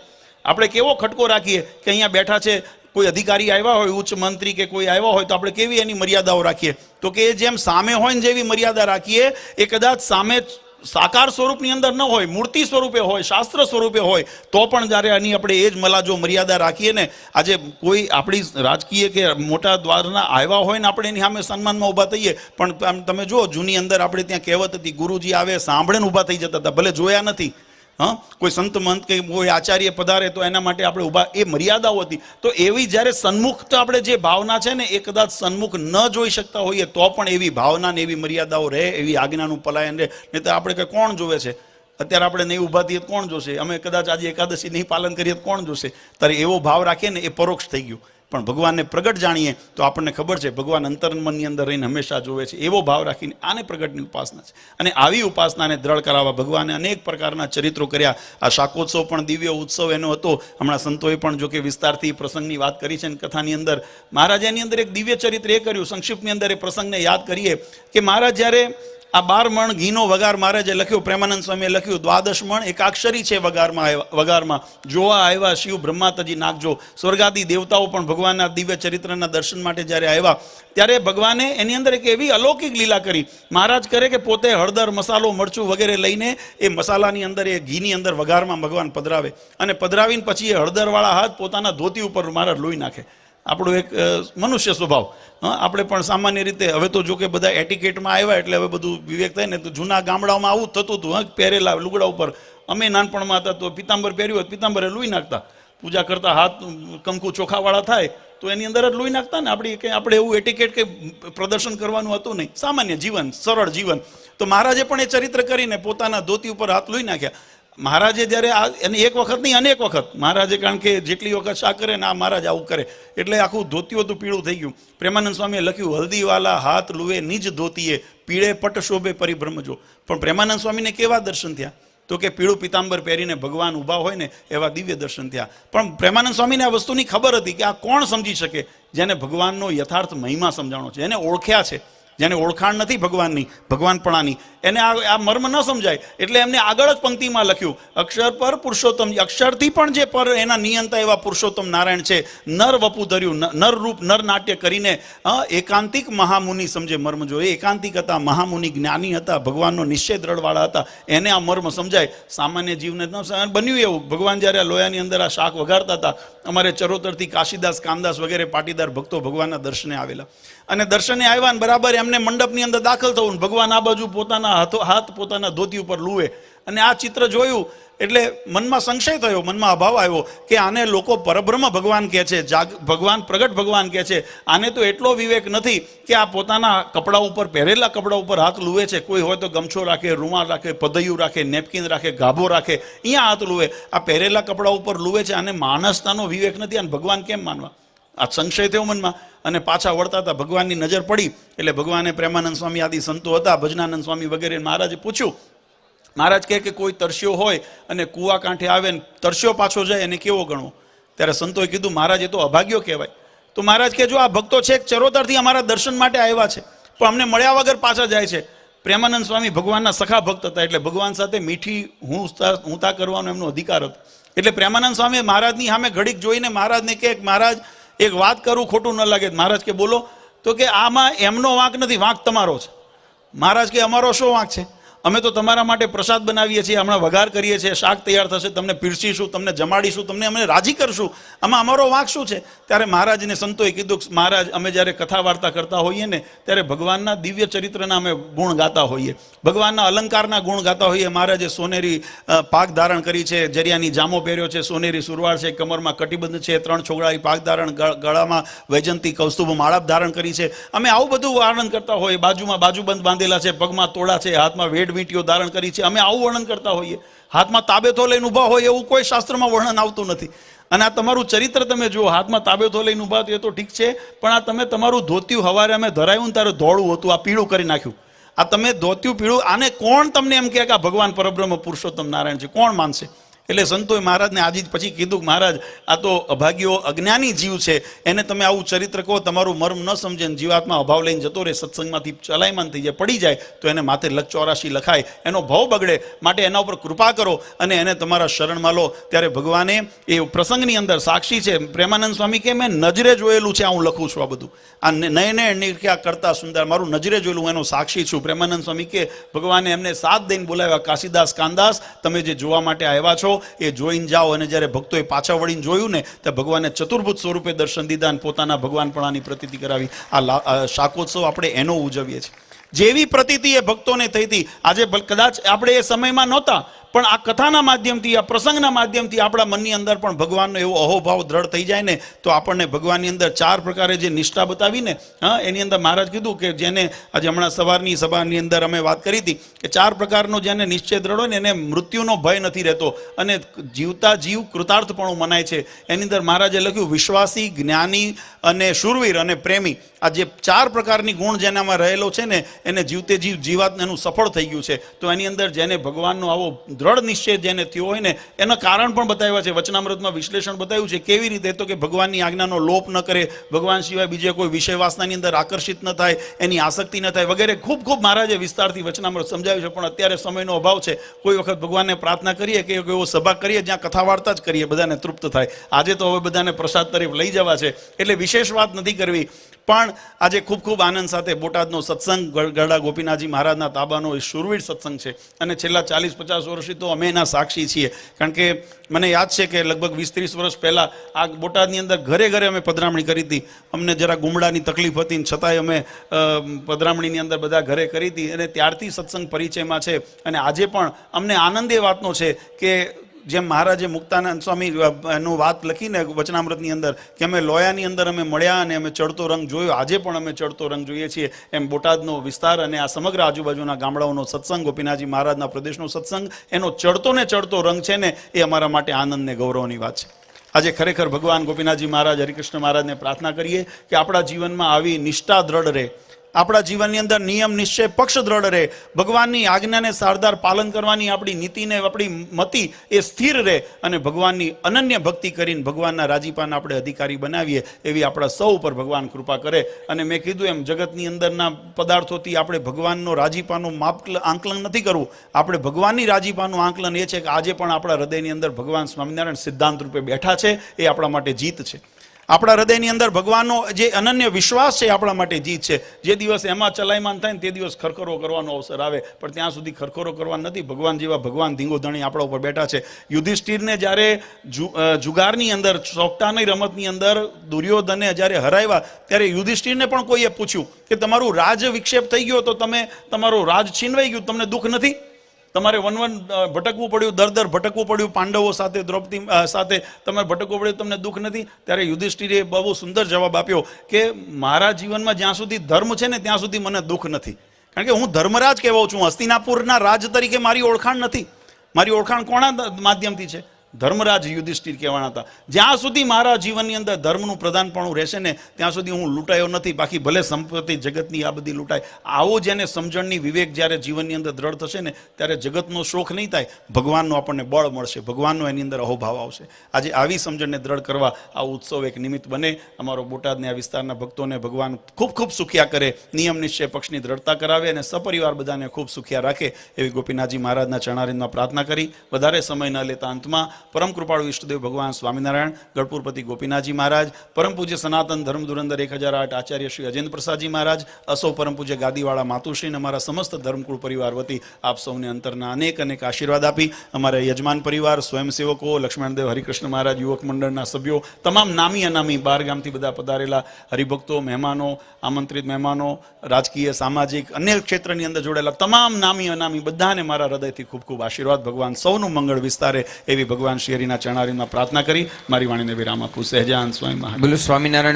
આપણે કેવો ખટકો રાખીએ કે અહીંયા બેઠા છે, કોઈ અધિકારી આવ્યા હોય, ઉચ્ચ મંત્રી કે કોઈ આવ્યા હોય તો આપણે કેવી એની મર્યાદાઓ રાખીએ? તો કે જેમ સામે હોય ને જેવી મર્યાદા રાખીએ, એ કદાચ સામે સાકાર સ્વરૂપની અંદર ન હોય, મૂર્તિ સ્વરૂપે હોય, શાસ્ત્ર સ્વરૂપે હોય, તો પણ જ્યારે આની આપણે એ જ મલાજો મર્યાદા રાખીએ ને, આજે કોઈ આપણી રાજકીય કે મોટા દ્વારના આવ્યા હોય ને આપણે એની સામે સન્માનમાં ઊભા થઈએ, પણ આમ તમે જુઓ જૂની અંદર આપણે ત્યાં કહેવત હતી, ગુરુજી આવે સાંભળે ને ઊભા થઈ જતા હતા, ભલે જોયા નથી. કોઈ સંત મંત કે કોઈ આચાર્ય પધારે તો એના માટે આપણે ઊભા, એ મર્યાદાઓ હતી. તો એવી જ્યારે સન્મુખ તો આપણે જે ભાવના છે ને એ કદાચ સન્મુખ ન જોઈ શકતા હોઈએ તો પણ એવી ભાવના ને એવી મર્યાદાઓ રહે, એવી આજ્ઞાનું પલાયન રહે. નહીં તો આપણે કંઈ કોણ જોવે છે? અત્યારે આપણે નહીં ઊભા થઈએ કોણ જોશે? અમે કદાચ આજે એકાદશી નહીં પાલન કરીએ તો કોણ જોશે? ત્યારે એવો ભાવ રાખીએ ને એ પરોક્ષ થઈ ગયું. પણ ભગવાનને પ્રગટ જાણીએ તો આપણને ખબર છે ભગવાન અંતર્મનની અંદર રહીને હંમેશા જોવે છે. એવો ભાવ રાખીને આને પ્રગટની ઉપાસના છે. અને આવી ઉપાસનાને દ્રઢ કરાવવા ભગવાને અનેક પ્રકારના ચરિત્રો કર્યા. આ શાકોત્સવ પણ દિવ્ય ઉત્સવ એનો હતો. હમણાં સંતોએ પણ જો કે વિસ્તારથી પ્રસંગની વાત કરી છે ને કથાની અંદર. મહારાજે એની અંદર એક દિવ્ય ચરિત્ર એ કર્યું, સંક્ષિપ્તની અંદર એ પ્રસંગને યાદ કરીએ કે મહારાજ જ્યારે આ 12 મણ ઘીનો વગાર મહારાજે લખ્યો, પ્રેમાનંદ સ્વામીએ લખ્યું, 12 મણ એકાક્ષરી છે વગારમાં જોવા આવ્યા શિવ બ્રહ્માતજી નાગજો. સ્વર્ગાદી દેવતાઓ પણ ભગવાનના દિવ્ય ચરિત્રના દર્શન માટે જ્યારે આવ્યા ત્યારે ભગવાને એની અંદર એક એવી અલૌકિક લીલા કરી. મહારાજ કરે કે પોતે હળદર મસાલો મરચું વગેરે લઈને એ મસાલાની અંદર એ ઘીની અંદર વગારમાં ભગવાન પધરાવે અને પધરાવીને પછી એ હળદરવાળા હાથ પોતાના ધોતી ઉપર મહારાજ લોહી નાખે. આપણો એક મનુષ્ય સ્વભાવ. આપણે પણ સામાન્ય રીતે હવે તો જો કે બધા એટિકેટમાં આવ્યા એટલે હવે બધું વિવેક થાય ને, તો જૂના ગામડાઓમાં આવું થતું હતું. પહેરેલા લુગડા ઉપર અમે નાનપણમાં હતા તો પિતાંબર પહેર્યું હોય પિતાંબરે લોહી નાખતા. પૂજા કરતા હાથ કંકુ ચોખાવાળા થાય તો એની અંદર જ લોહી નાખતા ને. આપણે એવું એટિકેટ કે પ્રદર્શન કરવાનું હતું નહીં, સામાન્ય જીવન, સરળ જીવન. તો મહારાજે પણ એ ચરિત્ર કરીને પોતાના ધોતી ઉપર હાથ લોહી નાખ્યા. મહારાજે જ્યારે એને એક વખત નહીં અનેક વખત મહારાજે, કારણ કે જેટલી વખત શા કરે ને આ મહારાજ આવું કરે એટલે આખું ધોતિયું હતું પીળું થઈ ગયું. પ્રેમાનંદ સ્વામીએ લખ્યું, હલ્દીવાલા હાથ લુએ નિજ ધોતીએ પીળે પટ શોભે પરિભ્રમજો. પણ પ્રેમાનંદ સ્વામીને કેવા દર્શન થયા? તો કે પીળું પિતાંબર પહેરીને ભગવાન ઊભા હોય ને એવા દિવ્ય દર્શન થયા. પણ પ્રેમાનંદ સ્વામીને આ વસ્તુની ખબર હતી કે આ કોણ સમજી શકે? જેને ભગવાનનો યથાર્થ મહિમા સમજાણો છે, એને ઓળખ્યા છે. જેને ઓળખાણ નથી ભગવાનની, ભગવાનપણાની, એને આ મર્મ ન સમજાય. એટલે એમને આગળ જ પંક્તિમાં લખ્યું, અક્ષર પર પુરુષોત્તમ, અક્ષરથી પણ જે પર એના નિયંતા એવા પુરુષોત્તમ નારાયણ છે, નર વપુ ધર્યું, નર રૂપ નર નાટ્ય કરીને એકાંતિક મહામુનિ સમજે મર્મ જો. એ એકાંતિક હતા, મહામુનિ જ્ઞાની હતા, ભગવાનનો નિશ્ચય દ્રઢવાળા હતા, એને આ મર્મ સમજાય. સામાન્ય જીવને ન સમજાય. બન્યું એવું, ભગવાન જ્યારે આ લોયાની અંદર આ શાક વગાડતા હતા, અમારે ચરોતરથી કાશીદાસ કામદાસ વગેરે પાટીદાર ભક્તો ભગવાનના દર્શને આવેલા. અને દર્શને આવ્યા ને બરાબર એમને મંડપની અંદર દાખલ થવું, ભગવાન આ બાજુ પોતાના હાથ પોતાના ધોતી ઉપર લુએ. અને આ ચિત્ર જોયું એટલે મનમાં સંશય થયો, મનમાં અભાવ આવ્યો કે આને લોકો પરબ્રહ્મ ભગવાન કહે છે, ભગવાન પ્રગટ ભગવાન કહે છે. આને તો એટલો વિવેક નથી કે આ પોતાના કપડા ઉપર, પહેરેલા કપડા ઉપર હાથ લુએ છે. કોઈ હોય તો ગમછો રાખે, રૂમાલ રાખે, પદૈયું રાખે, નેપકિન રાખે, ગાભો રાખે, અહીંયા હાથ લુએ. આ પહેરેલા કપડા ઉપર લુએ છે. આને માણસતાનો વિવેક નથી, અને ભગવાન કેમ માનવા? આ સંશય થયો મનમાં. અને પાછા વળતા હતા, ભગવાનની નજર પડી એટલે ભગવાને પ્રેમાનંદ સ્વામી આદિ સંતો હતા, ભજનાનંદ સ્વામી વગેરે, મહારાજે પૂછ્યું. મહારાજ કહે કે કોઈ તરસ્યો હોય અને કૂવા કાંઠે આવે ને તરસ્યો પાછો જાય એને કેવો ગણવો? ત્યારે સંતોએ કીધું, મહારાજ એ તો અભાગ્યો કહેવાય. તો મહારાજ કે જો આ ભક્તો છે ચરોતરથી અમારા દર્શન માટે આવ્યા છે પણ અમને મળ્યા વગર પાછા જાય છે. પ્રેમાનંદ સ્વામી ભગવાનના સખા ભક્ત હતા એટલે ભગવાન સાથે મીઠી હુંતા કરવાનો એમનો અધિકાર હતો. એટલે પ્રેમાનંદ સ્વામી મહારાજની સામે ઘડીક જોઈને મહારાજને કહે, મહારાજ એક વાત કરું, ખોટું ન લાગે? મહારાજ કે બોલો. તો કે આમાં એમનો વાંક નથી, વાંક તમારો છે. મહારાજ કે અમારો શું વાંક છે? અમે તો તમારા માટે પ્રસાદ બનાવીએ છીએ, હમણાં વઘાર કરીએ છીએ, શાક તૈયાર થશે, તમને પીરસીશું, તમને જમાડીશું, તમને અમે રાજી કરશું, આમાં અમારો વાંક શું છે? ત્યારે મહારાજને સંતોએ કીધું, મહારાજ અમે જ્યારે કથા વાર્તા કરતા હોઈએ ને ત્યારે ભગવાનના દિવ્ય ચરિત્રના અમે ગુણ ગાતા હોઈએ, ભગવાનના અલંકારના ગુણ ગાતા હોઈએ. મહારાજે સોનેરી પાક ધારણ કરી છે, જરિયાની જામો પહેર્યો છે, સોનેરી સુરવાળ છે, કમરમાં કટિબંધ છે, 3 છોગડાઈ પાક ધારણ, ગળામાં વૈજંતી કૌસ્તુભ માળા ધારણ કરી છે. અમે આવું બધું વર્ણન કરતા હોઈએ. બાજુમાં બાજુબંધ બાંધેલા છે, પગમાં તોડા છે, હાથમાં વેડ વીંટીઓ ધારણ કરી છે. અમે આવું વર્ણન કરતા હોઈએ. હાથમાં તાબેતો લઈને ઊભા હોય એવું કોઈ શાસ્ત્રમાં વર્ણન આવતું નથી. અને આ તમારું ચરિત્ર તમે જુઓ, હાથમાં તાબેતો લઈને ઊભા એ તો ઠીક છે, પણ આ તમે તમારું ધોતિયું હવારે અમે ધરાયું ને ત્યારે ધોળું હતું, આ પીળું કરી નાખ્યું. આ તમે ધોતિયું પીળું, આને કોણ તમને એમ કહે કે આ ભગવાન પરબ્રહ્મ પુરુષોત્તમ નારાયણ છે? કોણ માનશે? એટલે સંતોએ મહારાજને આજે જ પછી કીધું કે મહારાજ આ તો અભાગ્યો અજ્ઞાની જીવ છે, એને તમે આવું ચરિત્ર કહો, તમારું મર્મ ન સમજે ને જીવાત્મા અભાવ લઈને જતો રહે, સત્સંગમાંથી ચલાયમાન થઈ જાય, પડી જાય તો એને માથે લખ 84 લખાય, એનો ભાવ બગડે, માટે એના ઉપર કૃપા કરો અને એને તમારા શરણમાં લો. ત્યારે ભગવાને એ પ્રસંગની અંદર સાક્ષી છે. પ્રેમાનંદ સ્વામી કે મેં નજરે જોયેલું છે, આ હું લખું છું, આ બધું આ નયને નિરખ્યા કરતા સુંદર મારું નજરે જોયેલું, હું એનો સાક્ષી છું. પ્રેમાનંદ સ્વામી કે ભગવાને એમને 7 દઈને બોલાવ્યા, કાશીદાસ કાનદાસ તમે જે જોવા માટે આવ્યા છો એ જોઈને જાઓ. અને જ્યારે ભક્તોએ પાછા વળીને જોયું ને તો ભગવાને ચતુર્ભુજ સ્વરૂપે દર્શન દીધા અને પોતાના ભગવાનપણાની પ્રતીતિ કરાવી. આ શાકોત્સવ આપણે એનો ઉજવીએ છીએ. જેવી પ્રતીતિ એ ભક્તોને થઈ હતી, આજે કદાચ આપણે એ સમયમાં નહોતા, પણ આ કથાના માધ્યમથી, આ પ્રસંગના માધ્યમથી આપણા મનની અંદર પણ ભગવાનનો એવો અહોભાવ દ્રઢ થઈ જાય ને તો આપણને ભગવાનની અંદર 4 પ્રકારે જે નિષ્ઠા બતાવીને, એની અંદર મહારાજ કીધું કે જેને આજે હમણાં સવારની સભાની અંદર અમે વાત કરી હતી કે 4 પ્રકારનો જેને નિશ્ચય દ્રઢ હોય ને એને મૃત્યુનો ભય નથી રહેતો અને જીવતા જીવ કૃતાર્થપણું મનાય છે. એની અંદર મહારાજે લખ્યું વિશ્વાસી, જ્ઞાની અને શૂરવીર અને પ્રેમી. આ જે 4 પ્રકારની ગુણ જેનામાં રહેલો છે ને એને જીવતે જીવ જીવાત એનું સફળ થઈ ગયું છે. તો એની અંદર જેને ભગવાનનો આવો દ્રઢ નિશ્ચય જેને થયો હોય ને એના કારણ પણ બતાવ્યા છે. વચનામૃતમાં વિશ્લેષણ બતાવ્યું છે કેવી રીતે, તો કે ભગવાનની આજ્ઞાનો લોપ ન કરે, ભગવાન સિવાય બીજે કોઈ વિષય વાસનાની અંદર આકર્ષિત ન થાય, એની આસક્તિ ન થાય વગેરે ખૂબ ખૂબ મહારાજે વિસ્તારથી વચનામૃત સમજાવ્યું છે. પણ અત્યારે સમયનો અભાવ છે. કોઈ વખત ભગવાનને પ્રાર્થના કરીએ કે એવો સભા કરીએ જ્યાં કથા વાર્તા જ કરીએ, બધાને તૃપ્ત થાય. આજે તો હવે બધાને પ્રસાદ તરફ લઈ જવા છે એટલે વિશેષ વાત નથી કરવી. પણ આજે ખૂબ ખૂબ આનંદ સાથે બોટાદનો સત્સંગ, ગરડા ગોપીનાથજી મહારાજના તાબાનો એ શૂરવીર સત્સંગ છે અને છેલ્લા 40-50 વર્ષથી તો અમે એના સાક્ષી છીએ. કારણ કે મને યાદ છે કે લગભગ 20-30 વર્ષ પહેલાં આ બોટાદની અંદર ઘરે ઘરે અમે પધરામણી કરી હતી. અમને જરા ગુમડાની તકલીફ હતી છતાંય અમે પધરામણીની અંદર બધા ઘરે કરી હતી અને ત્યારથી સત્સંગ પરિચયમાં છે. અને આજે પણ અમને આનંદ એ વાતનો છે કે જેમ મહારાજે મુક્તાનંદ સ્વામી એનું વાત લખીને વચનામૃતની અંદર કે અમે લોયાની અંદર અમે મળ્યા અને અમે ચડતો રંગ જોયો, આજે પણ અમે ચડતો રંગ જોઈએ છીએ. એમ બોટાદનો વિસ્તાર અને આ સમગ્ર આજુબાજુના ગામડાઓનો સત્સંગ, ગોપીનાથજી મહારાજના પ્રદેશનો સત્સંગ, એનો ચડતો ને ચડતો રંગ છે ને એ અમારા માટે આનંદ ને ગૌરવની વાત છે. આજે ખરેખર ભગવાન ગોપીનાથજી મહારાજ, હરિકૃષ્ણ મહારાજને પ્રાર્થના કરીએ કે આપણા જીવનમાં આવી નિષ્ઠા દ્રઢ રહે, આપણા જીવનની અંદર નિયમ નિશ્ચય પક્ષ દ્રઢ રહે, ભગવાનની આજ્ઞાને સારદાર પાલન કરવાની આપણી નીતિને આપણી મતિ એ સ્થિર રહે અને ભગવાનની અનન્ય ભક્તિ કરીને ભગવાનના રાજીપાના આપણે અધિકારી બનાવીએ એવી આપણા સૌ ઉપર ભગવાન કૃપા કરે. અને મેં કીધું એમ જગતની અંદરના પદાર્થોથી આપણે ભગવાનનો રાજીપાનું આંકલન નથી કરવું. આપણે ભગવાનની રાજીપાનું આંકલન એ છે કે આજે પણ આપણા હૃદયની અંદર ભગવાન સ્વામિનારાયણ સિદ્ધાંત રૂપે બેઠા છે. એ આપણા માટે જીત છે. આપણા હૃદયની અંદર ભગવાનનો જે અનન્ય વિશ્વાસ છે આપણા માટે જીત છે. જે દિવસ એમાં ચલાયમાન થાય ને તે દિવસ ખરખરો કરવાનો અવસર આવે, પણ ત્યાં સુધી ખરખરો કરવા નથી. ભગવાન જેવા ભગવાન ધીંગો ધણી આપણા ઉપર બેઠા છે. યુધિષ્ઠિરને જ્યારે જુગારની અંદર, ચોકટાની રમતની અંદર દુર્યોધને જ્યારે હરાવ્યા ત્યારે યુધિષ્ઠિરને પણ કોઈએ પૂછ્યું કે તમારું રાજ વિક્ષેપ થઈ ગયો તો તમે, તમારું રાજ છીનવાઈ ગયું, તમને દુઃખ નથી? તમારે વન ભટકવું પડ્યું, દર ભટકવું પડ્યું, પાંડવો સાથે, દ્રૌપદી સાથે તમે ભટકવું પડ્યું, તમને દુઃખ નથી? ત્યારે યુધિષ્ઠિરે બહુ સુંદર જવાબ આપ્યો કે મારા જીવનમાં જ્યાં સુધી ધર્મ છે ને ત્યાં સુધી મને દુઃખ નથી. કારણ કે હું ધર્મરાજ કહેવાઉં છું. હસ્તિનાપુરના રાજ તરીકે મારી ઓળખાણ નથી. મારી ઓળખાણ કોના માધ્યમથી છે? ધર્મરાજ યુધિષ્ઠિર કહેવાના હતા. જ્યાં સુધી મારા જીવનની અંદર ધર્મનું પ્રધાનપણું રહેશે ને ત્યાં સુધી હું લૂંટાયો નથી. બાકી ભલે સંપત્તિ જગતની આ બધી લૂંટાય. આવો જેને સમજણની વિવેક જ્યારે જીવનની અંદર દ્રઢ થશે ને ત્યારે જગતનો શોખ નહીં થાય, ભગવાનનો આપણને બળ મળશે, ભગવાનનો એની અંદર અહોભાવ આવશે. આજે આવી સમજણને દ્રઢ કરવા આ ઉત્સવ એક નિમિત્ત બને. અમારો બોટાદને આ વિસ્તારના ભક્તોને ભગવાન ખૂબ ખૂબ સુખિયા કરે, નિયમ નિશ્ચય પક્ષની દ્રઢતા કરાવે અને સપરિવાર બધાને ખૂબ સુખિયા રાખે એવી ગોપીનાથજી મહારાજના ચરણારવિંદમાં પ્રાર્થના કરી વધારે સમય ન લેતા અંતમાં પરમ કૃપાળુ ઈષ્ટદેવ ભગવાન સ્વામિનારાયણ, ગઢપુરપતિ ગોપીનાથજી મહારાજ, પરમ પૂજ્ય સનાતન ધર્મ ધુરંધર 1008 આચાર્ય શ્રી અજેન્દ્ર પ્રસાદજી મહારાજ, અસૌ પરમ પૂજ્ય ગાદીવાળા માતુશ્રી અને અમારા સમસ્ત ધર્મકુળ પરિવાર વતી આપ સૌને અંતરના અનેક અનેક આશીર્વાદ આપી અમારા યજમાન પરિવાર, સ્વયંસેવકો, લક્ષ્મણદેવ હરિકૃષ્ણ મહારાજ યુવક મંડળના સભ્યો, તમામ નામી અનામી 12 ગામથી બધા પધારેલા હરિભક્તો, મહેમાનો, આમંત્રિત મહેમાનો, રાજકીય, સામાજિક, અન્ય ક્ષેત્રની અંદર જોડાયેલા તમામ નામી અનામી બધાને મારા હૃદયથી ખૂબ ખૂબ આશીર્વાદ. ભગવાન સૌનું મંગળ વિસ્તારે એવી ભગવાન શ્રી હરિના ચરણારવિંદમાં પ્રાર્થના કરી મારી વાણીને વિરામ આપું. સહેજાન સ્વયં મહારાજ. બોલો સ્વામિનારાયણ.